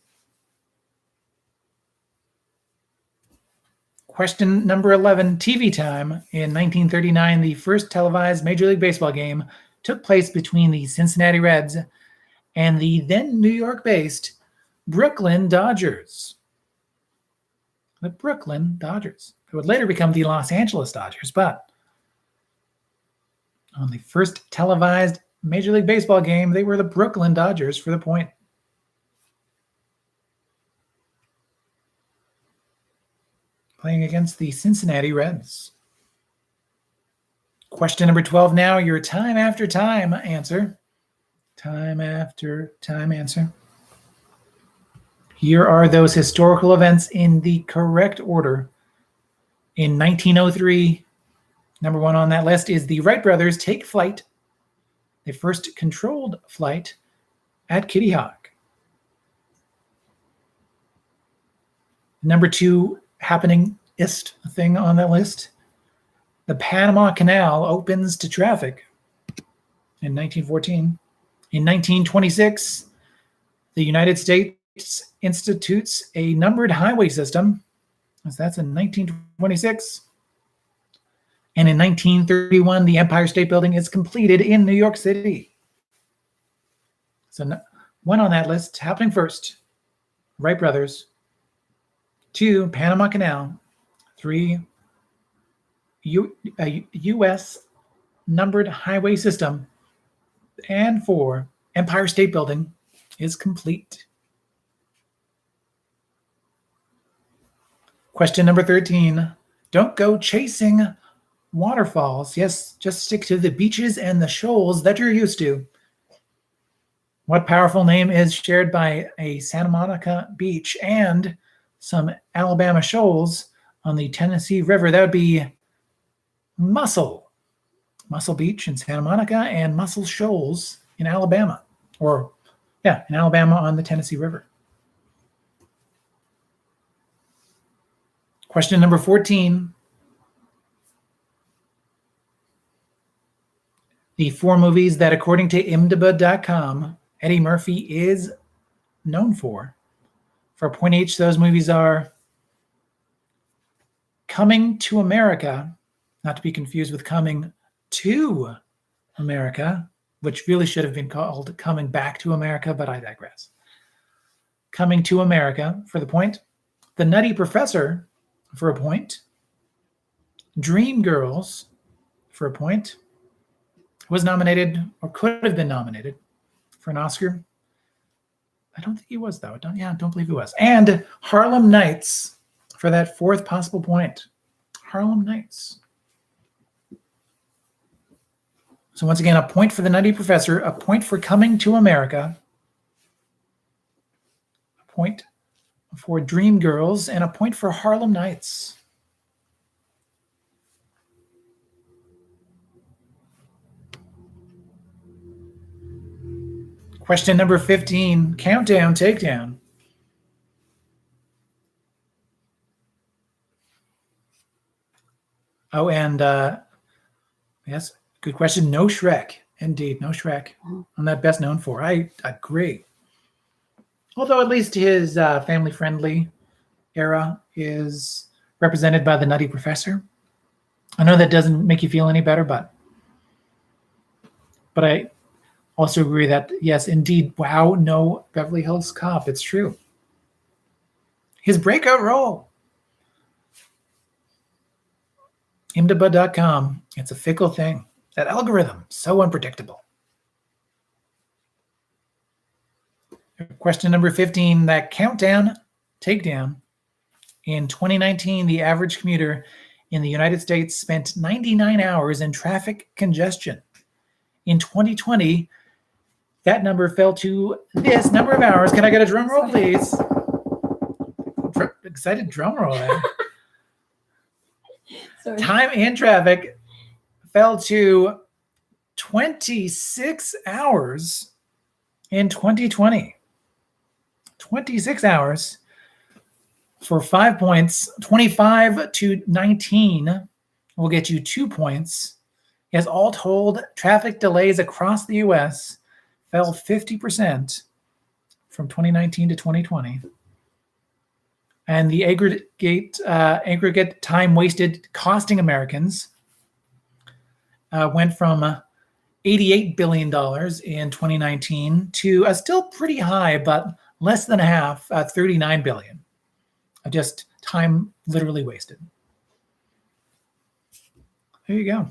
Question number 11, TV time. In 1939, the first televised Major League Baseball game took place between the Cincinnati Reds and the then New York-based Brooklyn Dodgers. The Brooklyn Dodgers. It would later become the Los Angeles Dodgers, but on the first televised Major League Baseball game, they were the Brooklyn Dodgers for the point. Playing against the Cincinnati Reds. Question number 12 now, your time after time answer. Time after time answer. Here are those historical events in the correct order. In 1903, number 1 on that list is the Wright brothers take flight. They first controlled flight at Kitty Hawk. Number 2 happeningist thing on that list. The Panama Canal opens to traffic in 1914. In 1926, the United States institutes a numbered highway system. That's in 1926. And in 1931, the Empire State Building is completed in New York City. So 1 on that list, happening first, Wright brothers. 2, Panama Canal. 3, U.S. numbered highway system. And 4, Empire State Building is complete. Question number 13. Don't go chasing waterfalls. Yes, just stick to the beaches and the shoals that you're used to. What powerful name is shared by a Santa Monica beach and some Alabama shoals on the Tennessee River? That would be Muscle. Muscle Beach in Santa Monica and Muscle Shoals in Alabama. In Alabama on the Tennessee River. Question number 14. The 4 movies that, according to IMDb.com, Eddie Murphy is known for. For a point each, those movies are Coming to America, not to be confused with Coming to America, which really should have been called Coming Back to America, but I digress. Coming to America for the point. The Nutty Professor for a point. Dreamgirls for a point. Was nominated, or could have been nominated, for an Oscar. I don't think he was, though. I don't believe he was. And Harlem Nights for that 4th possible point. Harlem Nights. So once again, a point for The Nutty Professor, a point for Coming to America, a point for Dream Girls and a point for Harlem Nights. Question number 15, countdown, takedown. Oh, and yes, good question. No Shrek. Indeed, no Shrek. I'm not best known for. I agree. Although at least his family-friendly era is represented by the Nutty Professor. I know that doesn't make you feel any better, but I also agree that, yes, indeed, wow, no Beverly Hills Cop. It's true. His breakout role. IMDb.com. It's a fickle thing. That algorithm, so unpredictable. Question number 15, that countdown, takedown. In 2019, the average commuter in the United States spent 99 hours in traffic congestion. In 2020, that number fell to this number of hours. Can I get a drum roll, please? Excited drum roll there. Sorry. Time in traffic fell to 26 hours in 2020. 26 hours for 5 points. 25 to 19 will get you 2 points. As all told, traffic delays across the U.S. fell 50% from 2019 to 2020. And the aggregate time wasted costing Americans went from $88 billion in 2019 to a still pretty high, but less than half, $39 billion of just time literally wasted. There you go.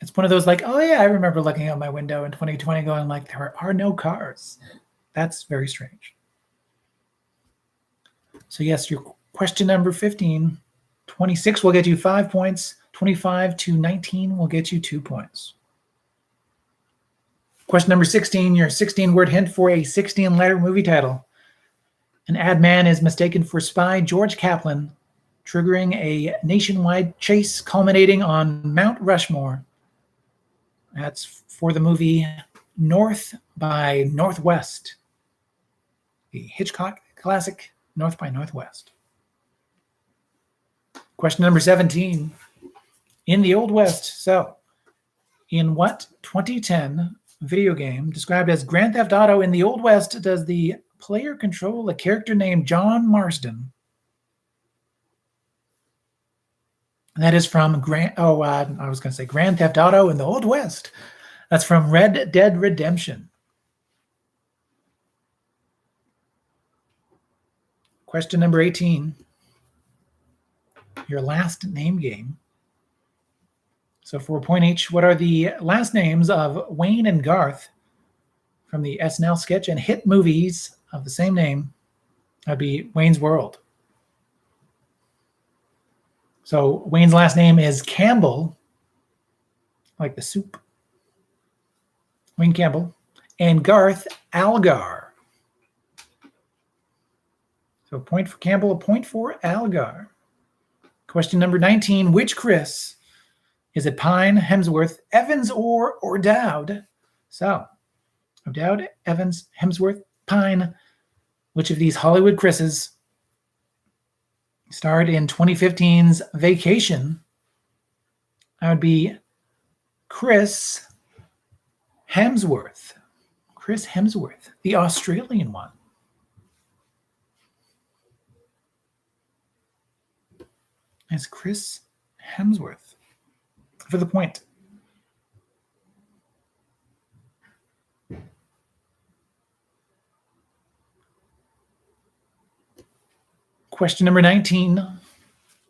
It's one of those like, oh yeah, I remember looking out my window in 2020 going like, there are no cars. That's very strange. So yes, your question number 15, 26 will get you 5 points. 25 to 19 will get you 2 points. Question number 16, your 16-word hint for a 16-letter movie title. An ad man is mistaken for spy George Kaplan, triggering a nationwide chase culminating on Mount Rushmore. That's for the movie North by Northwest, the Hitchcock classic North by Northwest. Question number 17. In the Old West, so in what 2010 video game described as Grand Theft Auto in the Old West does the player control a character named John Marston? And that is from Grand Theft Auto in the Old West. That's from Red Dead Redemption. Question number 18. Your last name game. So for a point each, what are the last names of Wayne and Garth from the SNL sketch and hit movies of the same name? That'd be Wayne's World. So Wayne's last name is Campbell, like the soup. Wayne Campbell. And Garth Algar. So a point for Campbell, a point for Algar. Question number 19, which Chris? Is it Pine, Hemsworth, Evans, or O'Dowd? So, O'Dowd, Evans, Hemsworth, Pine. Which of these Hollywood Chris's starred in 2015's Vacation? That would be Chris Hemsworth. Chris Hemsworth, the Australian one. It's Chris Hemsworth. For the point. Question number 19.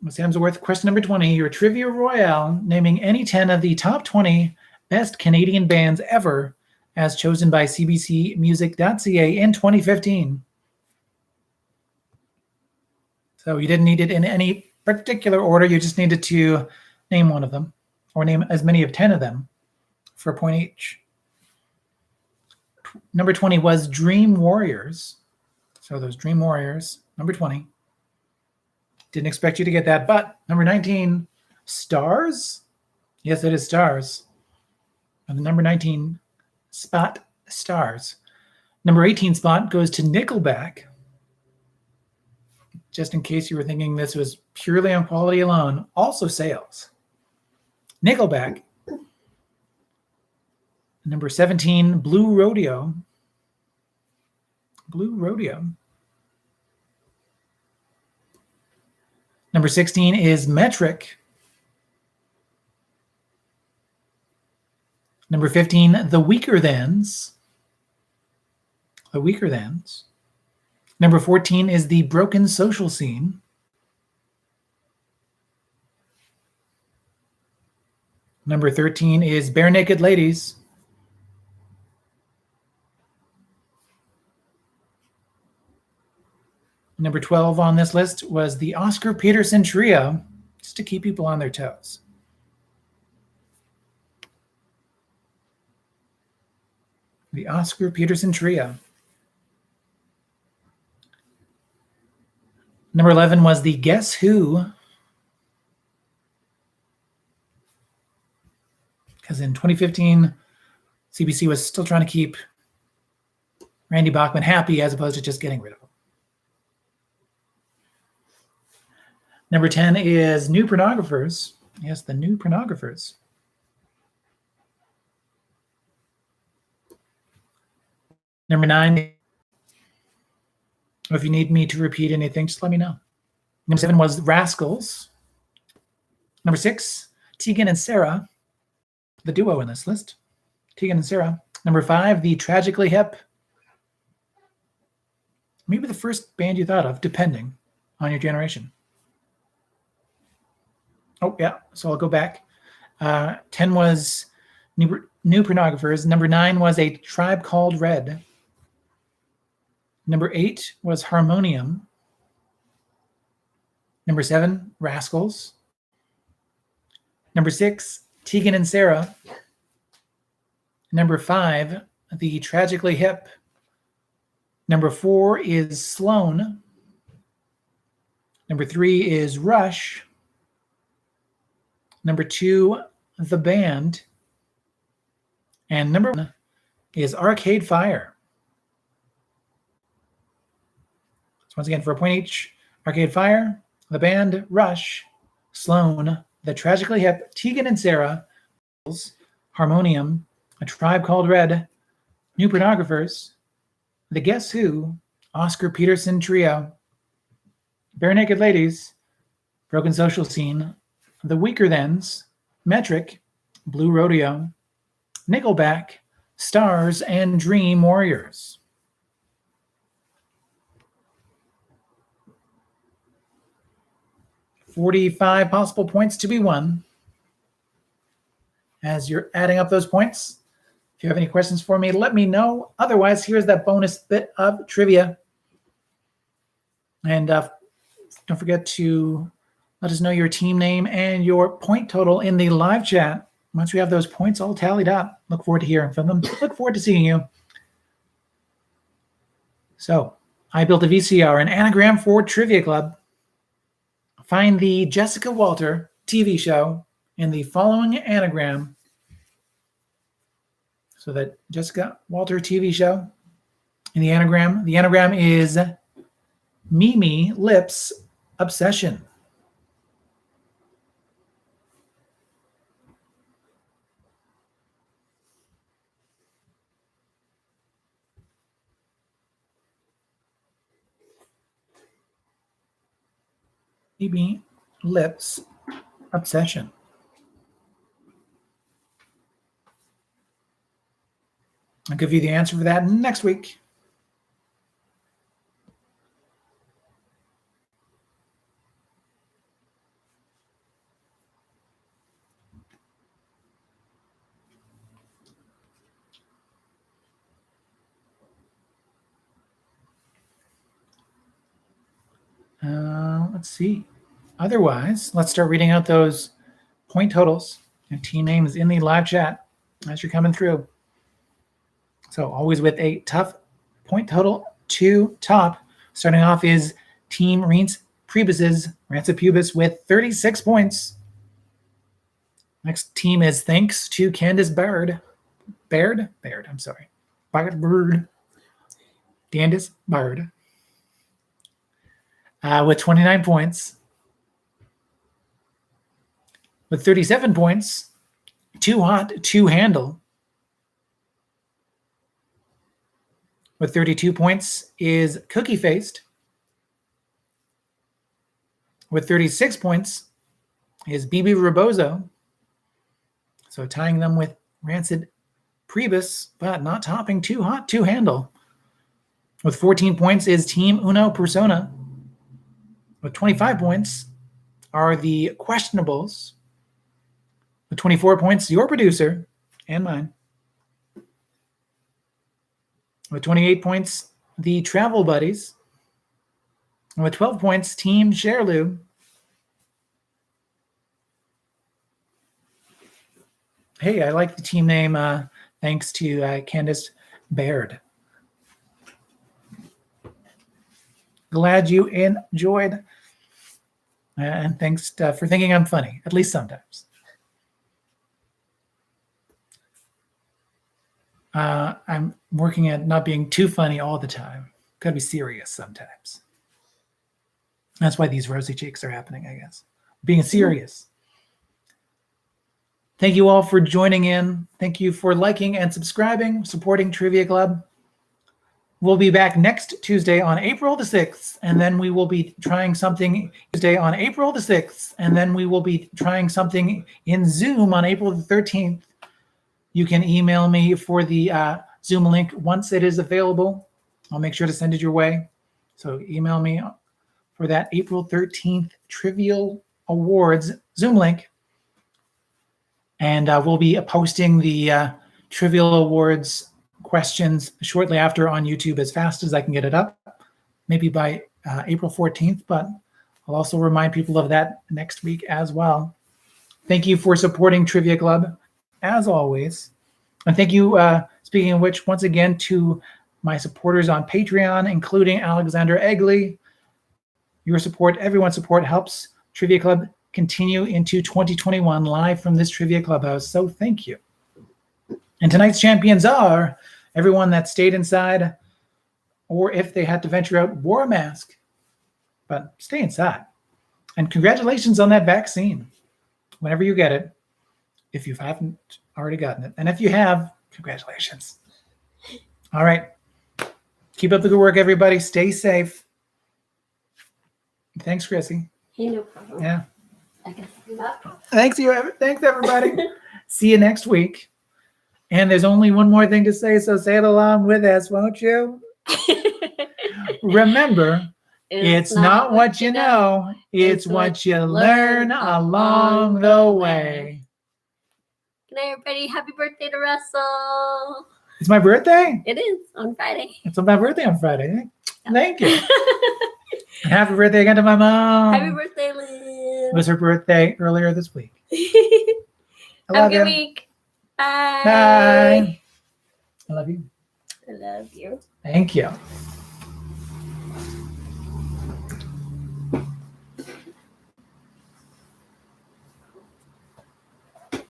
Miss Hemsworth. Question number 20. Your Trivia Royale, naming any 10 of the top 20 best Canadian bands ever as chosen by cbcmusic.ca in 2015. So you didn't need it in any particular order. You just needed to name one of them, or name as many of 10 of them for a point each. Number 20 was Dream Warriors. So those Dream Warriors, number 20. Didn't expect you to get that, but number 19, Stars. Yes, it is Stars. And the number 19 spot, Stars. Number 18 spot goes to Nickelback. Just in case you were thinking this was purely on quality alone, also sales. Nickelback. Number 17, Blue Rodeo. Blue Rodeo. Number 16 is Metric. Number 15, The Weaker Thans. The Weaker Thans. Number 14 is The Broken Social Scene. Number 13 is Barenaked Ladies. Number 12 on this list was the Oscar Peterson Trio, just to keep people on their toes. The Oscar Peterson Trio. Number 11 was the Guess Who. Because in 2015, CBC was still trying to keep Randy Bachman happy as opposed to just getting rid of him. Number 10 is New Pornographers. Yes, the New Pornographers. Number 9, if you need me to repeat anything, just let me know. Number 7 was Rascals. Number 6, Tegan and Sarah, the duo in this list. Tegan and Sarah. Number 5, the Tragically Hip. Maybe the first band you thought of, depending on your generation. Oh, yeah, so I'll go back. 10 was New Pornographers. Number 9 was A Tribe Called Red. Number 8 was Harmonium. Number 7, Rascals. Number 6, Tegan and Sarah. Number 5, The Tragically Hip. Number 4 is Sloan. Number 3 is Rush. Number 2, The Band. And number 1 is Arcade Fire. So once again, for a point each, Arcade Fire, The Band, Rush, Sloan, The Tragically Hip, Tegan and Sarah, Harmonium, A Tribe Called Red, New Pornographers, The Guess Who, Oscar Peterson Trio, Barenaked Ladies, Broken Social Scene, The Weaker Thans, Metric, Blue Rodeo, Nickelback, Stars, and Dream Warriors. $45 possible points to be won. As you're adding up those points, if you have any questions for me, let me know. Otherwise, here's that bonus bit of trivia. And don't forget to let us know your team name and your point total in the live chat. Once we have those points all tallied up, look forward to hearing from them. Look forward to seeing you. So, I built a VCR, an anagram for Trivia Club. Find the Jessica Walter TV show in the following anagram. So that Jessica Walter TV show in the anagram is Mimi Lips Obsession. Mimi Lips Obsession. I'll give you the answer for that next week. Let's see. Otherwise, let's start reading out those point totals and team names in the live chat as you're coming through. So always with a tough point total to top. Starting off is Team Reince Priebus's Rancid Pubis with 36 points. Next team is Thanks to Candace Baird. Baird, I'm sorry. Bird. Candace Baird. With 29 points. With 37 points, Too Hot to Handle. With 32 points is Cookie Faced. With 36 points is BB Rebozo. So tying them with Rancid Priebus, but not topping Too Hot to Handle. With 14 points is Team Uno Persona. With 25 points are the Questionables. With 24 points, your producer and mine. With 28 points, the Travel Buddies. And with 12 points, Team Sherloo. Hey, I like the team name thanks to Candace Baird. Glad you enjoyed. And thanks for thinking I'm funny, at least sometimes. I'm working at not being too funny all the time. Gotta be serious sometimes. That's why these rosy cheeks are happening, I guess. Being serious. Thank you all for joining in. Thank you for liking and subscribing, supporting Trivia Club. We'll be back next Tuesday on April the 6th, and then we will be trying something Tuesday on April the 6th, and then we will be trying something in Zoom on April the 13th. You can email me for the Zoom link once it is available. I'll make sure to send it your way. So email me for that April 13th Trivial Awards Zoom link. And we'll be posting the Trivial Awards questions shortly after on YouTube as fast as I can get it up, maybe by April 14th, but I'll also remind people of that next week as well. Thank you for supporting Trivia Club, as always. And thank you, speaking of which, once again to my supporters on Patreon, including Alexander Egley. Your support, everyone's support, helps Trivia Club continue into 2021 live from this Trivia Clubhouse, so thank you. And tonight's champions are everyone that stayed inside, or if they had to venture out, wore a mask, but stay inside. And congratulations on that vaccine, whenever you get it, if you haven't already gotten it. And if you have, congratulations. All right. Keep up the good work, everybody. Stay safe. Thanks, Chrissy. Hey, no problem. Yeah. I guess not. Thanks, everybody. See you next week. And there's only one more thing to say, so say it along with us, won't you? Remember, it's not what you know, it's what you learn along the way. Good night, everybody. Happy birthday to Russell. It's my birthday? It is on Friday. It's my birthday on Friday. Thank you. Happy birthday again to my mom. Happy birthday, Lynn. It was her birthday earlier this week. Have a good week. Bye. Bye. I love you. I love you. Thank you.